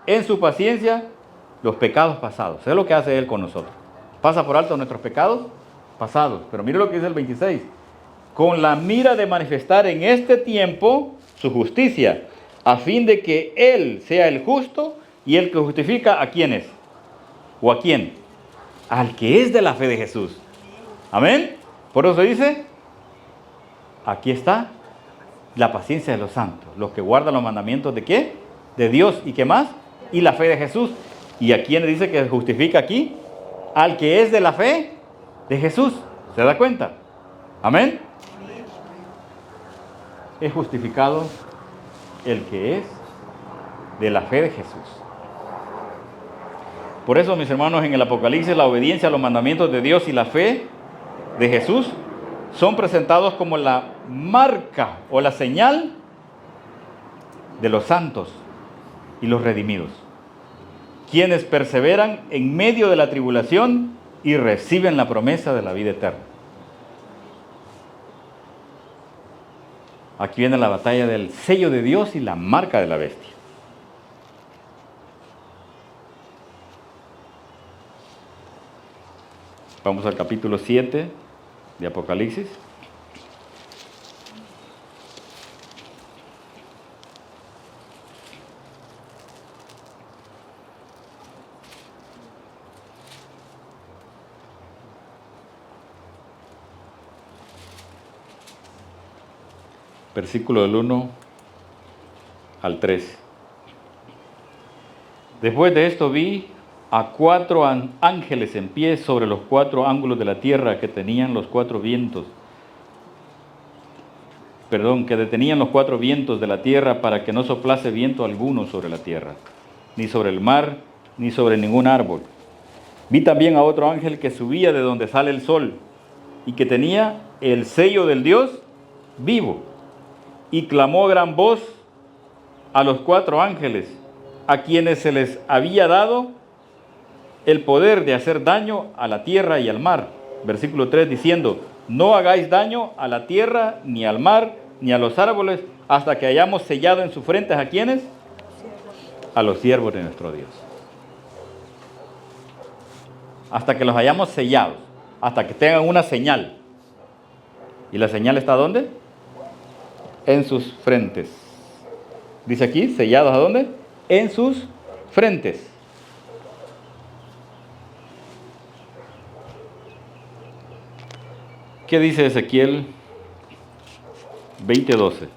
en su paciencia los pecados pasados. ¿Es lo que hace Él con nosotros? Pasa por alto nuestros pecados pasados. Pero mire lo que dice el 26. Con la mira de manifestar en este tiempo su justicia, a fin de que Él sea el justo y el que justifica a quién es. ¿O a quién? Al que es de la fe de Jesús. Amén. Por eso dice, aquí está la paciencia de los santos, los que guardan los mandamientos de ¿qué? De Dios. ¿Y qué más? Y la fe de Jesús. ¿Y a quién dice que justifica aquí? Al que es de la fe de Jesús. ¿Se da cuenta? Amén. Es justificado el que es de la fe de Jesús. Por eso, mis hermanos, en el Apocalipsis, la obediencia a los mandamientos de Dios y la fe de Jesús son presentados como la marca o la señal de los santos y los redimidos, quienes perseveran en medio de la tribulación y reciben la promesa de la vida eterna. Aquí viene la batalla del sello de Dios y la marca de la bestia. Vamos al capítulo 7 de Apocalipsis. Versículo del 1 al 3. Después de esto vi a 4 ángeles en pie sobre los 4 ángulos de la tierra que tenían los 4 vientos. Que detenían los 4 vientos de la tierra para que no soplase viento alguno sobre la tierra, ni sobre el mar, ni sobre ningún árbol. Vi también a otro ángel que subía de donde sale el sol y que tenía el sello del Dios vivo. Y clamó a gran voz a los 4 ángeles, a quienes se les había dado el poder de hacer daño a la tierra y al mar. Versículo 3 diciendo, no hagáis daño a la tierra, ni al mar, ni a los árboles, hasta que hayamos sellado en sus frentes ¿a quiénes? A los siervos de nuestro Dios. Hasta que los hayamos sellado, hasta que tengan una señal. ¿Y la señal está ¿dónde? En sus frentes. Dice aquí, sellados ¿a dónde? En sus frentes. ¿Qué dice Ezequiel 20:12?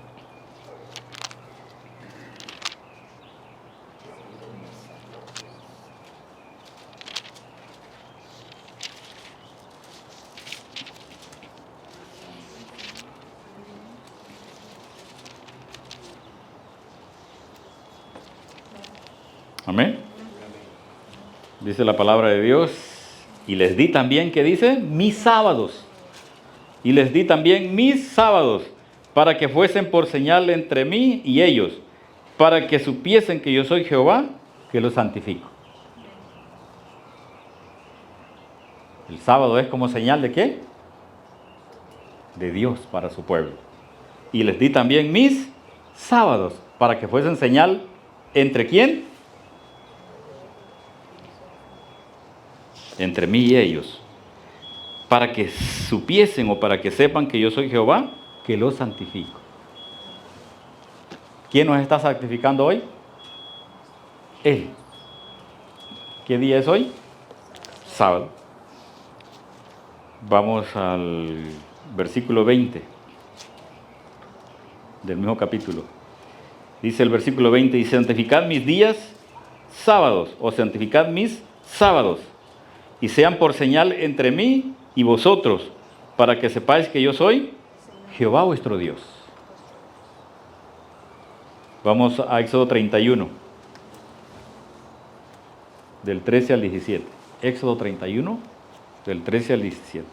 Amén. Dice la palabra de Dios, y les di también, ¿qué dice? Mis sábados. Y les di también mis sábados, para que fuesen por señal entre mí y ellos, para que supiesen que yo soy Jehová, que los santifico. El sábado es como señal ¿de qué? De Dios para su pueblo. Y les di también mis sábados, para que fuesen señal ¿entre quién? Entre mí y ellos, para que supiesen o para que sepan que yo soy Jehová, que los santifico. ¿Quién nos está santificando hoy? Él. ¿Qué día es hoy? Sábado. Vamos al versículo 20 del mismo capítulo. Dice el versículo 20, y santificad mis días sábados, o santificad mis sábados, y sean por señal entre mí y vosotros, para que sepáis que yo soy Jehová vuestro Dios. Vamos a Éxodo 31. del 13 al 17. Éxodo 31, del 13 al 17.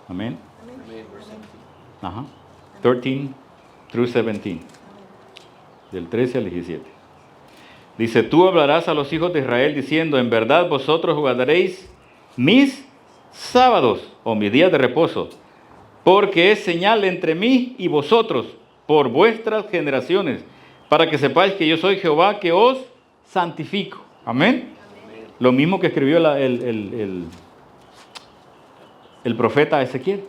Amén. Ajá. 13 through 17. Del 13 al 17. Dice, tú hablarás a los hijos de Israel diciendo, en verdad vosotros guardaréis mis sábados o mis días de reposo, porque es señal entre mí y vosotros por vuestras generaciones, para que sepáis que yo soy Jehová que os santifico. Amén. Lo mismo que escribió el profeta Ezequiel.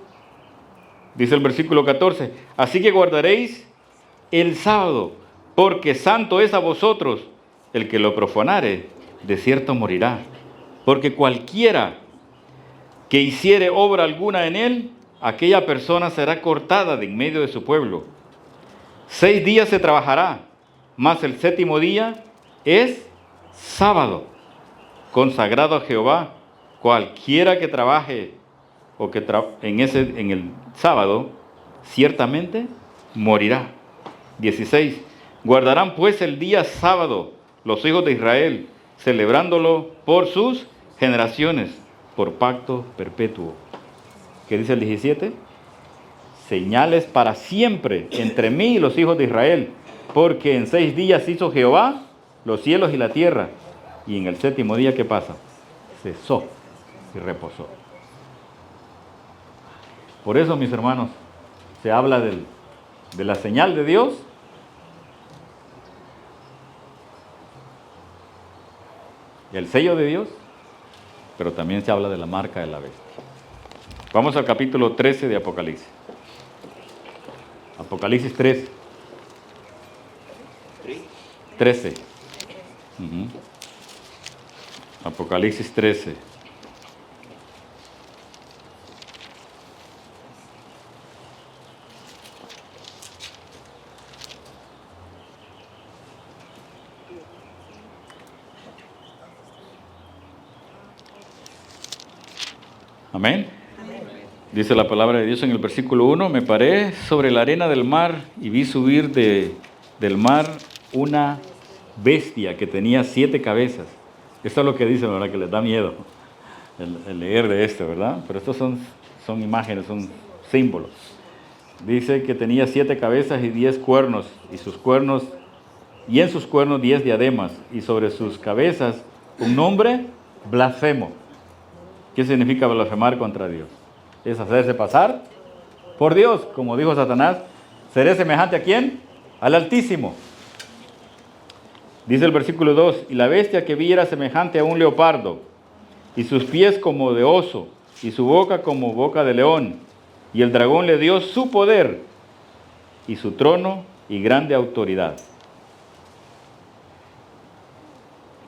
Dice el versículo 14, así que guardaréis el sábado, porque santo es a vosotros. El que lo profanare, de cierto morirá. Porque cualquiera que hiciere obra alguna en él, aquella persona será cortada de en medio de su pueblo. 6 días se trabajará, mas el 7º día es sábado, consagrado a Jehová. Cualquiera que trabaje o que en el sábado, ciertamente morirá. 16. Guardarán pues el día sábado los hijos de Israel, celebrándolo por sus generaciones, por pacto perpetuo. ¿Qué dice el 17? Señales para siempre entre mí y los hijos de Israel, porque en 6 días hizo Jehová los cielos y la tierra, y en el 7º día, ¿qué pasa? Cesó y reposó. Por eso, mis hermanos, se habla de la señal de Dios, el sello de Dios, pero también se habla de la marca de la bestia. Vamos al capítulo 13 de Apocalipsis. Apocalipsis 13. 13. Apocalipsis 13. Amén. Dice la palabra de Dios en el versículo 1, me paré sobre la arena del mar y vi subir del mar una bestia que tenía 7 cabezas. Esto es lo que dice, ¿verdad? Que les da miedo el leer de esto, ¿verdad? Pero estos son imágenes, son símbolos. Dice que tenía 7 cabezas y 10 cuernos, y en sus cuernos 10 diademas, y sobre sus cabezas un nombre blasfemo. ¿Qué significa blasfemar contra Dios? Es hacerse pasar por Dios, como dijo Satanás, seré semejante ¿a quién? Al Altísimo. Dice el versículo 2, y la bestia que vi era semejante a un leopardo, y sus pies como de oso, y su boca como boca de león, y el dragón le dio su poder, y su trono, y grande autoridad.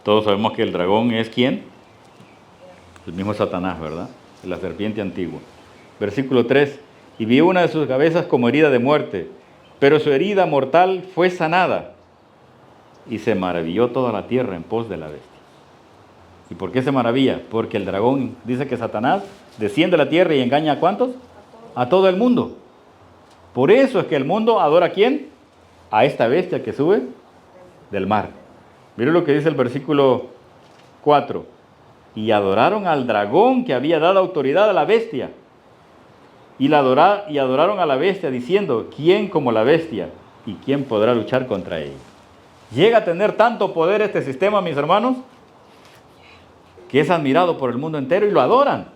Todos sabemos que el dragón es ¿quién? El mismo Satanás, ¿verdad? La serpiente antigua. Versículo 3. Y vi una de sus cabezas como herida de muerte, pero su herida mortal fue sanada. Y se maravilló toda la tierra en pos de la bestia. ¿Y por qué se maravilla? Porque el dragón dice que Satanás desciende a la tierra y engaña ¿a cuántos? A todo el mundo. Por eso es que el mundo adora ¿a quién? A esta bestia que sube del mar. Miren lo que dice el versículo 4. Y adoraron al dragón que había dado autoridad a la bestia. Y adoraron a la bestia diciendo, ¿quién como la bestia? ¿Y quién podrá luchar contra ella? Llega a tener tanto poder este sistema, mis hermanos, que es admirado por el mundo entero y lo adoran.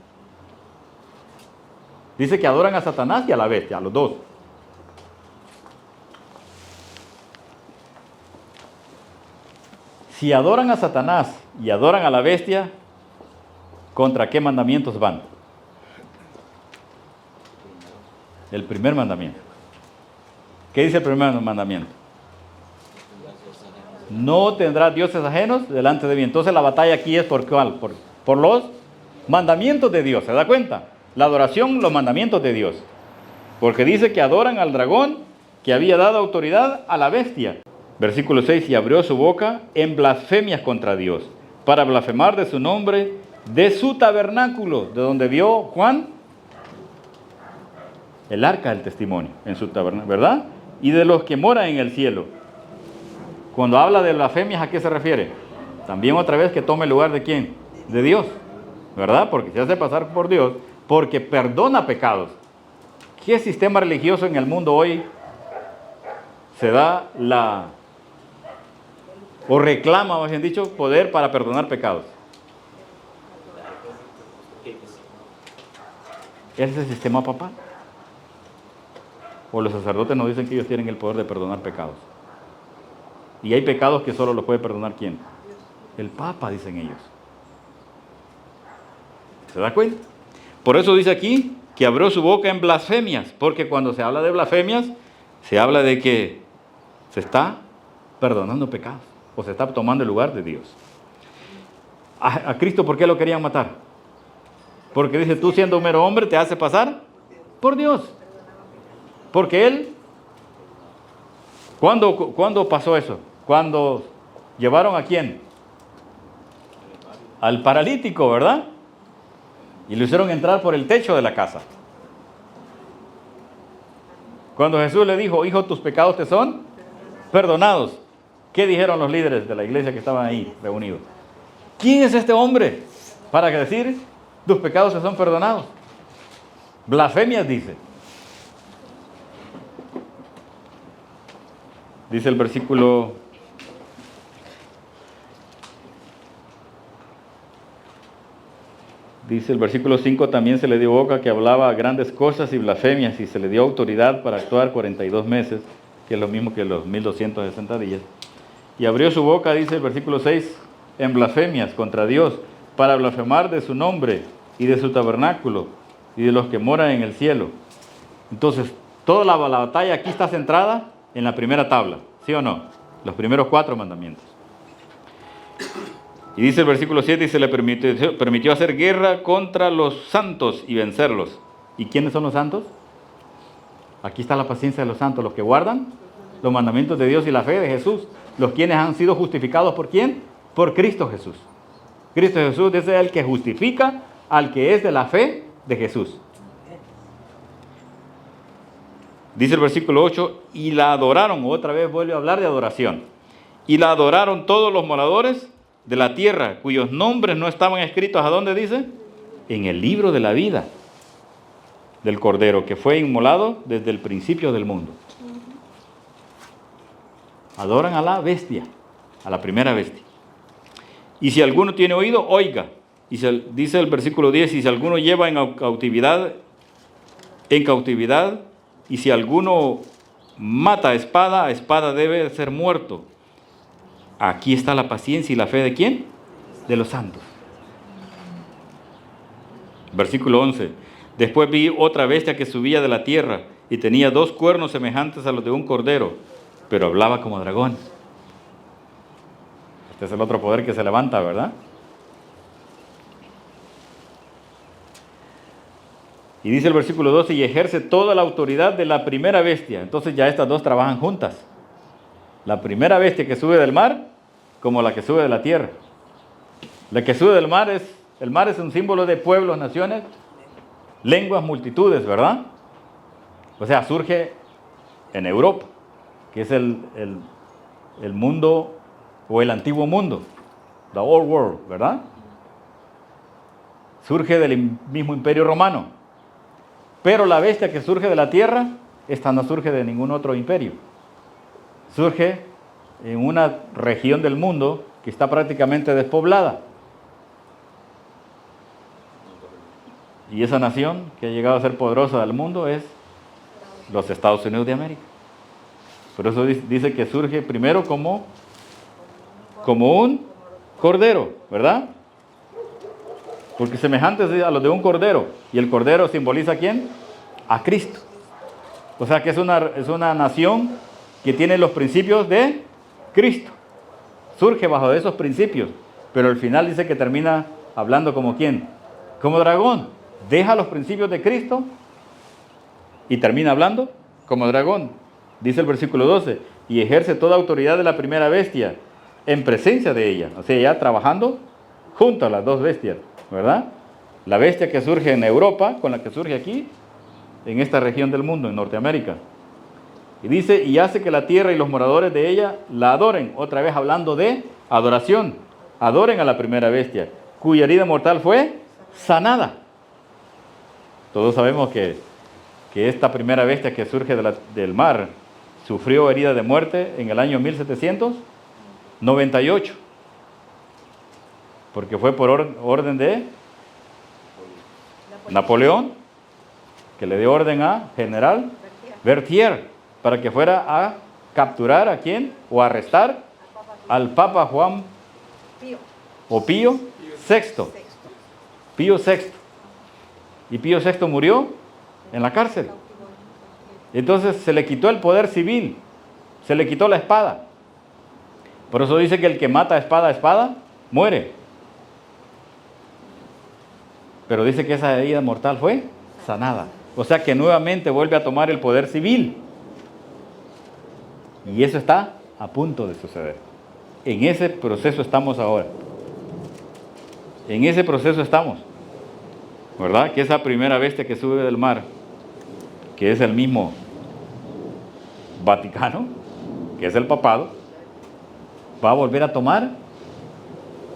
Dice que adoran a Satanás y a la bestia, a los dos. Si adoran a Satanás y adoran a la bestia, ¿contra qué mandamientos van? El primer mandamiento. ¿Qué dice el primer mandamiento? No tendrás dioses ajenos delante de mí. Entonces la batalla aquí es ¿por cuál? Por los mandamientos de Dios. ¿Se da cuenta? La adoración, los mandamientos de Dios. Porque dice que adoran al dragón que había dado autoridad a la bestia. Versículo 6, y abrió su boca en blasfemias contra Dios, para blasfemar de su nombre, de su tabernáculo, de donde vio Juan el arca del testimonio, en su tabernáculo, ¿verdad? Y de los que moran en el cielo. Cuando habla de blasfemias, ¿a qué se refiere? También otra vez que tome el lugar de ¿quién? De Dios, ¿verdad? Porque se hace pasar por Dios, porque perdona pecados. ¿Qué sistema religioso en el mundo hoy se da o reclama, más bien dicho, poder para perdonar pecados? ¿Es el sistema papal? O los sacerdotes nos dicen que ellos tienen el poder de perdonar pecados. Y hay pecados que solo los puede perdonar ¿quién? El Papa, dicen ellos. ¿Se da cuenta? Por eso dice aquí que abrió su boca en blasfemias, porque cuando se habla de blasfemias, se habla de que se está perdonando pecados, o se está tomando el lugar de Dios. A Cristo, ¿por qué lo querían matar? Porque dice, tú siendo un mero hombre, te hace pasar por Dios. Porque Él, ¿cuándo pasó eso? Cuando llevaron ¿a quién? Al paralítico, ¿verdad? Y lo hicieron entrar por el techo de la casa. Cuando Jesús le dijo, hijo, tus pecados te son perdonados. ¿Qué dijeron los líderes de la iglesia que estaban ahí reunidos? ¿Quién es este hombre para decir, tus pecados te son perdonados? Blasfemias dice. Dice el versículo 5, también se le dio boca que hablaba grandes cosas y blasfemias, y se le dio autoridad para actuar 42 meses, que es lo mismo que los 1260 días. Y abrió su boca, dice el versículo 6, en blasfemias contra Dios, para blasfemar de su nombre y de su tabernáculo y de los que moran en el cielo. Entonces, toda la batalla aquí está centrada en la primera tabla, ¿sí o no? Los primeros 4 mandamientos. Y dice el versículo 7, y se le permitió hacer guerra contra los santos y vencerlos. ¿Y quiénes son los santos? Aquí está la paciencia de los santos, los que guardan los mandamientos de Dios y la fe de Jesús, los quienes han sido justificados ¿por quién? Por Cristo Jesús. Cristo Jesús es el que justifica al que es de la fe de Jesús. Dice el versículo 8, y la adoraron, otra vez vuelve a hablar de adoración, y la adoraron todos los moradores de la tierra, cuyos nombres no estaban escritos, ¿a dónde dice? En el libro de la vida del Cordero, que fue inmolado desde el principio del mundo. Adoran a la bestia, a la primera bestia. Y si alguno tiene oído, oiga. Y dice el versículo 10, y si alguno lleva en cautividad, y si alguno mata a espada debe ser muerto. Aquí está la paciencia y la fe ¿de quién? De los santos. Versículo 11. Después vi otra bestia que subía de la tierra y tenía 2 cuernos semejantes a los de un cordero, pero hablaba como dragón. Este es el otro poder que se levanta, ¿verdad? Y dice el versículo 12, y ejerce toda la autoridad de la primera bestia. Entonces ya estas dos trabajan juntas. La primera bestia que sube del mar, como la que sube de la tierra. La que sube del mar el mar es un símbolo de pueblos, naciones, lenguas, multitudes, ¿verdad? O sea, surge en Europa, que es el mundo o el antiguo mundo, the old world, ¿verdad? Surge del mismo imperio romano. Pero la bestia que surge de la tierra, esta no surge de ningún otro imperio. Surge en una región del mundo que está prácticamente despoblada. Y esa nación que ha llegado a ser poderosa del mundo es los Estados Unidos de América. Por eso dice que surge primero como un cordero, ¿verdad? Porque semejantes a los de un cordero. Y el cordero simboliza ¿a quién? A Cristo. O sea que es una nación que tiene los principios de Cristo. Surge bajo esos principios. Pero al final dice que termina hablando como ¿quién? Como dragón. Deja los principios de Cristo y termina hablando como dragón. Dice el versículo 12. y ejerce toda autoridad de la primera bestia en presencia de ella. O sea, ya trabajando junto a las dos bestias, ¿verdad? La bestia que surge en Europa con la que surge aquí, en esta región del mundo, en Norteamérica. Y dice, y hace que la tierra y los moradores de ella la adoren. Otra vez hablando de adoración. Adoren a la primera bestia, cuya herida mortal fue sanada. Todos sabemos que esta primera bestia que surge del mar sufrió herida de muerte en el año 1798. Porque fue por orden de Napoleón, que le dio orden a General Berthier para que fuera a capturar a quién o arrestar al Papa Juan o Pío VI. Pío VI. Y Pío VI murió en la cárcel. Entonces se le quitó el poder civil, se le quitó la espada. Por eso dice que el que mata a espada, muere. Pero dice que esa herida mortal fue sanada. O sea que nuevamente vuelve a tomar el poder civil. Y eso está a punto de suceder. En ese proceso estamos ahora. En ese proceso estamos. ¿Verdad? Que esa primera bestia que sube del mar, que es el mismo Vaticano, que es el papado, va a volver a tomar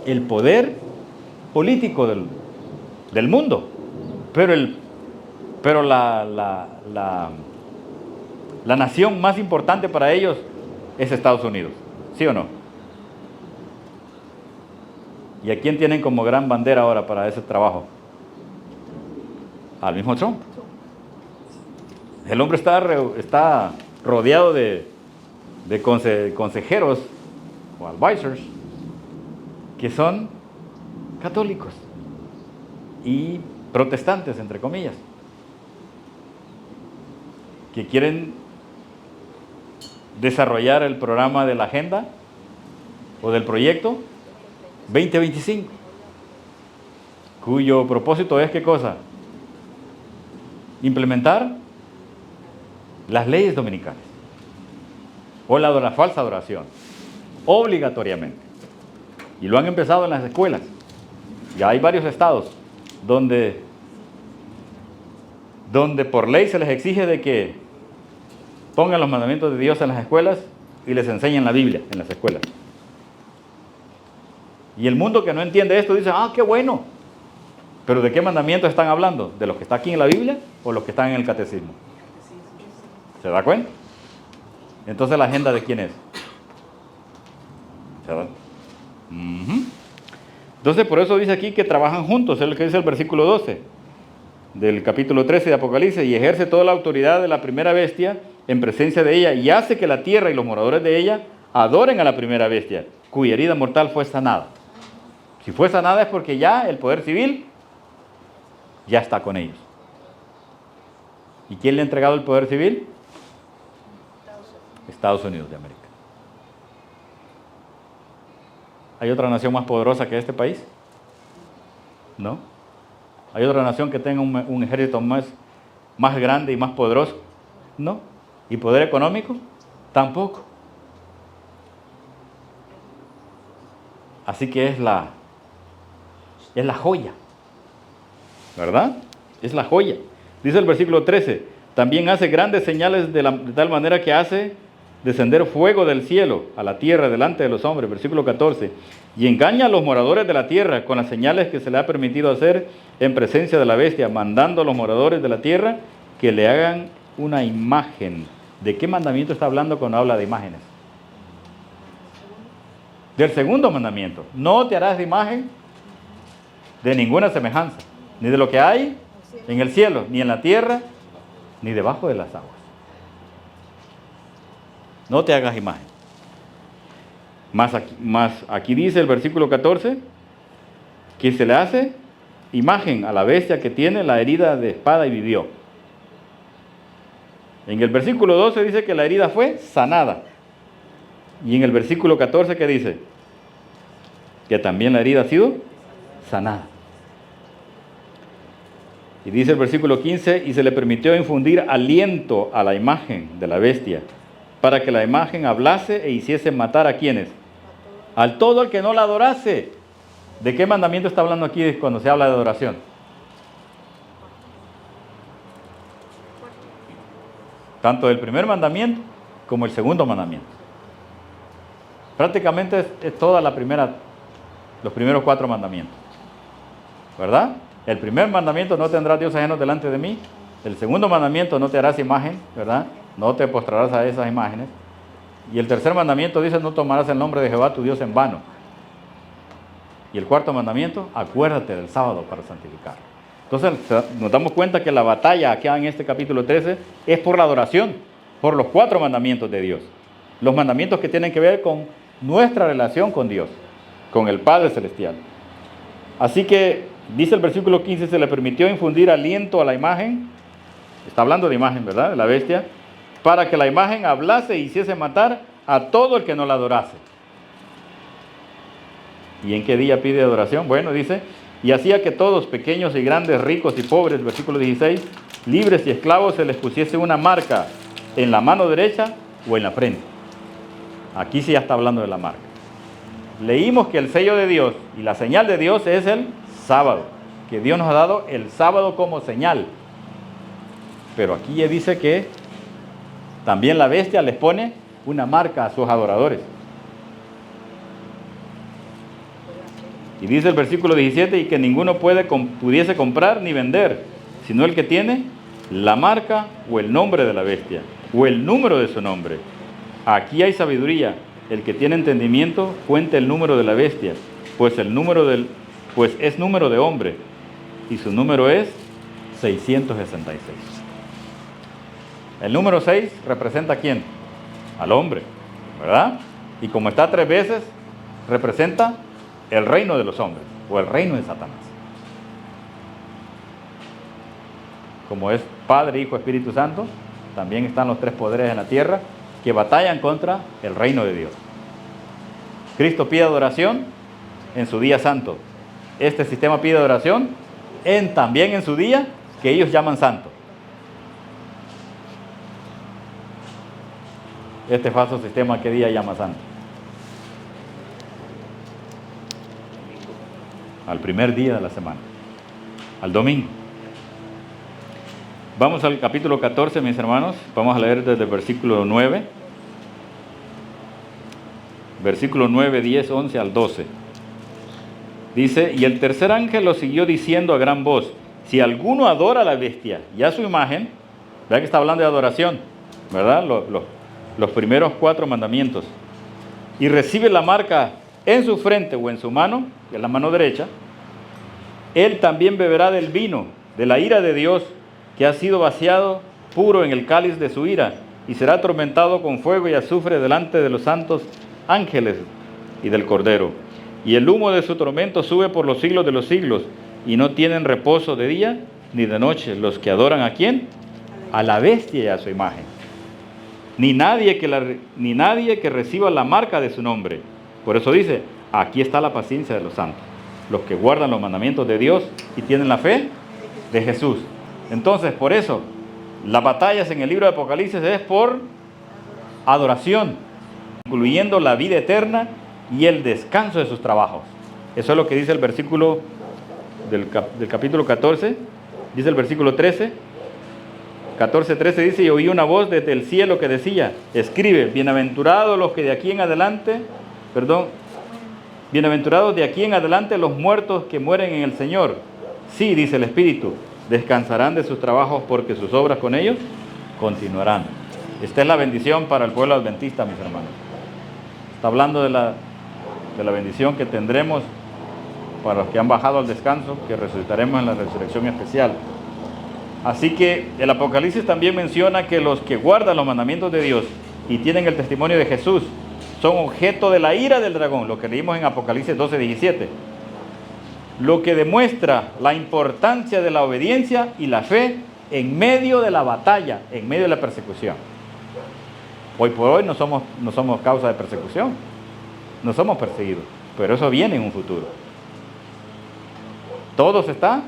el poder político del mundo. Pero la nación más importante para ellos es Estados Unidos. ¿Sí o no? ¿Y a quién tienen como gran bandera ahora para ese trabajo? Al mismo Trump. El hombre está rodeado de consejeros o advisors que son católicos y protestantes, entre comillas, que quieren desarrollar el programa de la agenda o del proyecto 2025, cuyo propósito es, ¿qué cosa? Implementar las leyes dominicales o la falsa adoración obligatoriamente. Y lo han empezado en las escuelas. Ya hay varios estados donde por ley se les exige de que pongan los mandamientos de Dios en las escuelas y les enseñen la Biblia en las escuelas. Y el mundo que no entiende esto dice, qué bueno. Pero ¿de qué mandamientos están hablando? ¿De los que está aquí en la Biblia o los que están en el catecismo? ¿Se da cuenta? Entonces, ¿la agenda de quién es? ¿Se da? Entonces, por eso dice aquí que trabajan juntos. Es lo que dice el versículo 12 del capítulo 13 de Apocalipsis. Y ejerce toda la autoridad de la primera bestia en presencia de ella y hace que la tierra y los moradores de ella adoren a la primera bestia, cuya herida mortal fue sanada. Si fue sanada es porque ya el poder civil ya está con ellos. ¿Y quién le ha entregado el poder civil? Estados Unidos de América. ¿Hay otra nación más poderosa que este país? ¿No? ¿Hay otra nación que tenga un ejército más grande y más poderoso? No. ¿Y poder económico? Tampoco. Así que es la joya, ¿verdad? Es la joya. Dice el versículo 13, también hace grandes señales de tal manera que hace descender fuego del cielo a la tierra delante de los hombres. Versículo 14, y engaña a los moradores de la tierra con las señales que se le ha permitido hacer en presencia de la bestia, mandando a los moradores de la tierra que le hagan una imagen. ¿De qué mandamiento está hablando cuando habla de imágenes? Del segundo mandamiento. No te harás de imagen de ninguna semejanza, ni de lo que hay en el cielo, ni en la tierra, ni debajo de las aguas. No te hagas imagen. Más aquí dice el versículo 14 que se le hace imagen a la bestia que tiene la herida de espada y vivió. En el versículo 12 dice que la herida fue sanada. Y en el versículo 14, ¿qué dice? Que también la herida ha sido sanada. Y dice el versículo 15, y se le permitió infundir aliento a la imagen de la bestia, para que la imagen hablase e hiciese matar a quienes. Al todo el que no la adorase. ¿De qué mandamiento está hablando aquí cuando se habla de adoración? Tanto el primer mandamiento como el segundo mandamiento. Prácticamente es toda los primeros 4 mandamientos. ¿Verdad? El primer mandamiento, no tendrás dioses ajenos delante de mí. El segundo mandamiento, no te harás imagen, ¿verdad? No te postrarás a esas imágenes. Y el tercer mandamiento dice, no tomarás el nombre de Jehová tu Dios en vano. Y el cuarto mandamiento, acuérdate del sábado para santificarlo. Entonces nos damos cuenta que la batalla aquí en este capítulo 13 es por la adoración, por los 4 mandamientos de Dios. Los mandamientos que tienen que ver con nuestra relación con Dios, con el Padre Celestial. Así que, dice el versículo 15, se le permitió infundir aliento a la imagen. Está hablando de imagen, ¿verdad? De la bestia. Para que la imagen hablase e hiciese matar a todo el que no la adorase. ¿Y en qué día pide adoración? Bueno, dice, y hacía que todos, pequeños y grandes, ricos y pobres, versículo 16, libres y esclavos, se les pusiese una marca en la mano derecha o en la frente. Aquí sí ya está hablando de la marca. Leímos que el sello de Dios y la señal de Dios es el sábado, que Dios nos ha dado el sábado como señal. Pero aquí ya dice que también la bestia les pone una marca a sus adoradores. Y dice el versículo 17, y que ninguno pudiese comprar ni vender, sino el que tiene la marca o el nombre de la bestia, o el número de su nombre. Aquí hay sabiduría. El que tiene entendimiento, cuente el número de la bestia, pues es número de hombre, y su número es 666. El número 6 representa ¿a quién? Al hombre, ¿verdad? Y como está 3 veces, representa el reino de los hombres, o el reino de Satanás. Como es Padre, Hijo, Espíritu Santo, también están los 3 poderes en la tierra que batallan contra el reino de Dios. Cristo pide adoración en su día santo. Este sistema pide adoración también en su día que ellos llaman santo. Este falso sistema, ¿qué día llama santo? Al primer día de la semana, al domingo. Vamos al capítulo 14, mis hermanos. Vamos a leer desde el versículo 9. Versículo 9, 10, 11 al 12. Dice, y el tercer ángel lo siguió diciendo a gran voz, si alguno adora a la bestia y a su imagen, ¿verdad que está hablando de adoración? ¿Verdad? Los primeros 4 mandamientos. Y recibe la marca en su frente o en su mano, en la mano derecha, él también beberá del vino, de la ira de Dios, que ha sido vaciado puro en el cáliz de su ira, y será atormentado con fuego y azufre delante de los santos ángeles y del Cordero. Y el humo de su tormento sube por los siglos de los siglos, y no tienen reposo de día ni de noche los que adoran ¿a quién? A la bestia y a su imagen. Ni nadie que reciba la marca de su nombre. Por eso dice, aquí está la paciencia de los santos, los que guardan los mandamientos de Dios y tienen la fe de Jesús. Entonces, por eso, las batallas en el libro de Apocalipsis es por adoración, incluyendo la vida eterna y el descanso de sus trabajos. Eso es lo que dice el versículo del capítulo 14, dice el versículo 13, 14:13 dice, y oí una voz desde el cielo que decía, escribe, bienaventurados los que de aquí en adelante, bienaventurados de aquí en adelante los muertos que mueren en el Señor. Sí, dice el Espíritu, descansarán de sus trabajos porque sus obras con ellos continuarán. Esta es la bendición para el pueblo adventista, mis hermanos. Está hablando de la bendición que tendremos para los que han bajado al descanso, que resucitaremos en la resurrección especial. Así que el Apocalipsis también menciona que los que guardan los mandamientos de Dios y tienen el testimonio de Jesús son objeto de la ira del dragón, lo que leímos en Apocalipsis 12:17. Lo que demuestra la importancia de la obediencia y la fe en medio de la batalla, en medio de la persecución. Hoy por hoy no somos causa de persecución, no somos perseguidos, pero eso viene en un futuro. Todo se está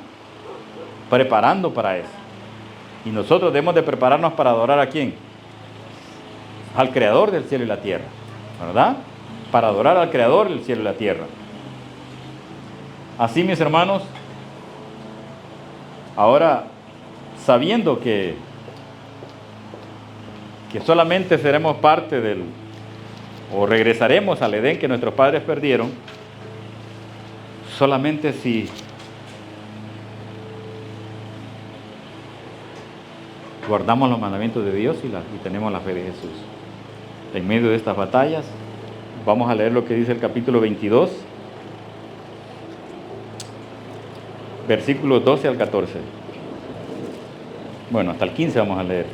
preparando para eso. Y nosotros debemos de prepararnos para adorar ¿a quién? al Creador del cielo y la tierra, ¿verdad? Para adorar al Creador del cielo y la tierra. Así, mis hermanos, ahora, sabiendo que solamente seremos parte o regresaremos al Edén que nuestros padres perdieron, solamente si guardamos los mandamientos de Dios y tenemos la fe de Jesús. En medio de estas batallas, vamos a leer lo que dice el capítulo 22, versículos 12 al 14. Bueno, hasta el 15 vamos a leer.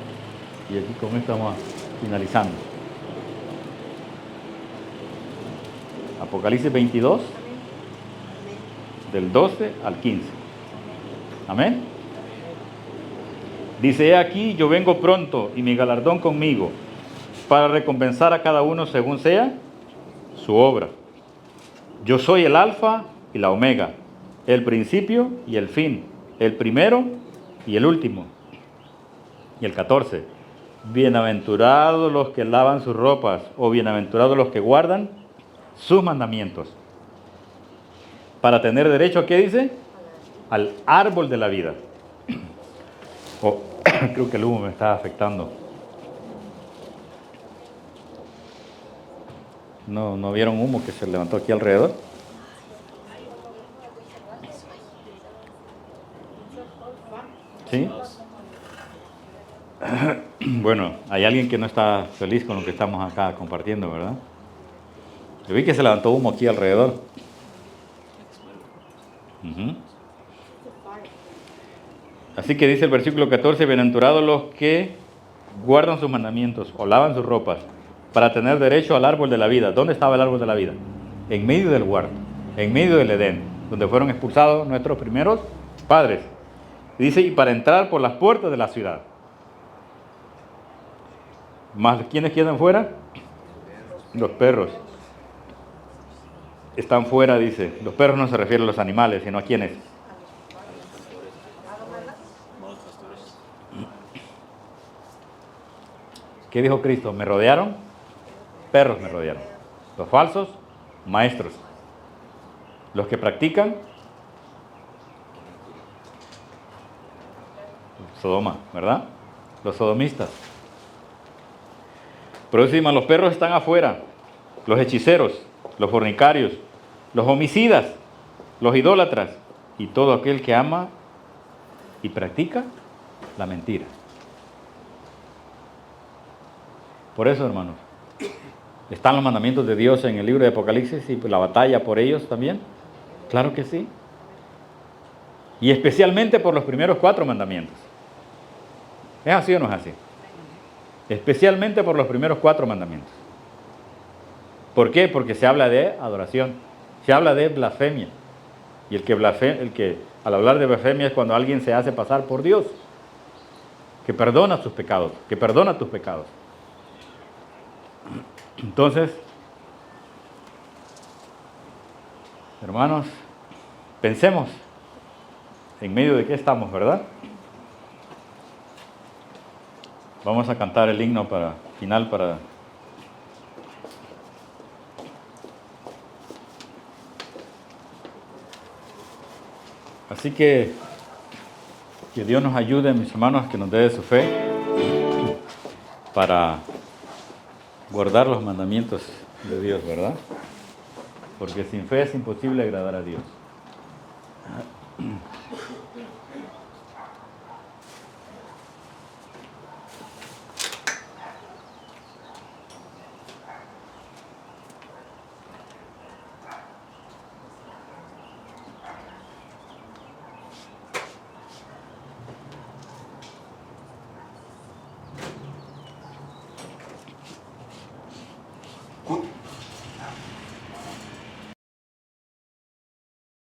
Y aquí con esto vamos finalizando. Apocalipsis 22, del 12 al 15. Amén. Dice: he aquí, yo vengo pronto y mi galardón conmigo, para recompensar a cada uno según sea su obra. Yo soy el Alfa y la Omega, el principio y el fin, el primero y el último. Y el 14: bienaventurados los que lavan sus ropas, o bienaventurados los que guardan sus mandamientos, para tener derecho a, ¿qué dice? Al árbol de la vida. Creo que el humo me está afectando. ¿No vieron humo que se levantó aquí alrededor? ¿Sí? Bueno, hay alguien que no está feliz con lo que estamos acá compartiendo, ¿verdad? Yo vi que se levantó humo aquí alrededor. Así que dice el versículo 14: bienaventurados los que guardan sus mandamientos o lavan sus ropas, para tener derecho al árbol de la vida. ¿Dónde estaba el árbol de la vida? En medio del huerto, en medio del Edén, donde fueron expulsados nuestros primeros padres. Dice: y para entrar por las puertas de la ciudad. ¿Más quiénes quedan fuera? Los perros. Están fuera, dice. Los perros no se refieren a los animales, sino a quiénes. ¿Qué dijo Cristo? ¿Me rodearon? Perros me rodearon. Los falsos, maestros. Los que practican Sodoma, ¿verdad? Los sodomistas. Pero encima los perros están afuera. Los hechiceros, los fornicarios, los homicidas, los idólatras y todo aquel que ama y practica la mentira. Por eso, hermanos, ¿están los mandamientos de Dios en el libro de Apocalipsis y la batalla por ellos también? Claro que sí. Y especialmente por los primeros 4 mandamientos. ¿Es así o no es así? Especialmente por los primeros 4 mandamientos. ¿Por qué? Porque se habla de adoración, se habla de blasfemia. Y el que al hablar de blasfemia es cuando alguien se hace pasar por Dios, que perdona sus pecados, que perdona tus pecados. Entonces, hermanos, pensemos en medio de qué estamos, ¿verdad? Vamos a cantar el himno final para... Así que Dios nos ayude, mis hermanos, que nos dé de su fe para guardar los mandamientos de Dios, ¿verdad? Porque sin fe es imposible agradar a Dios.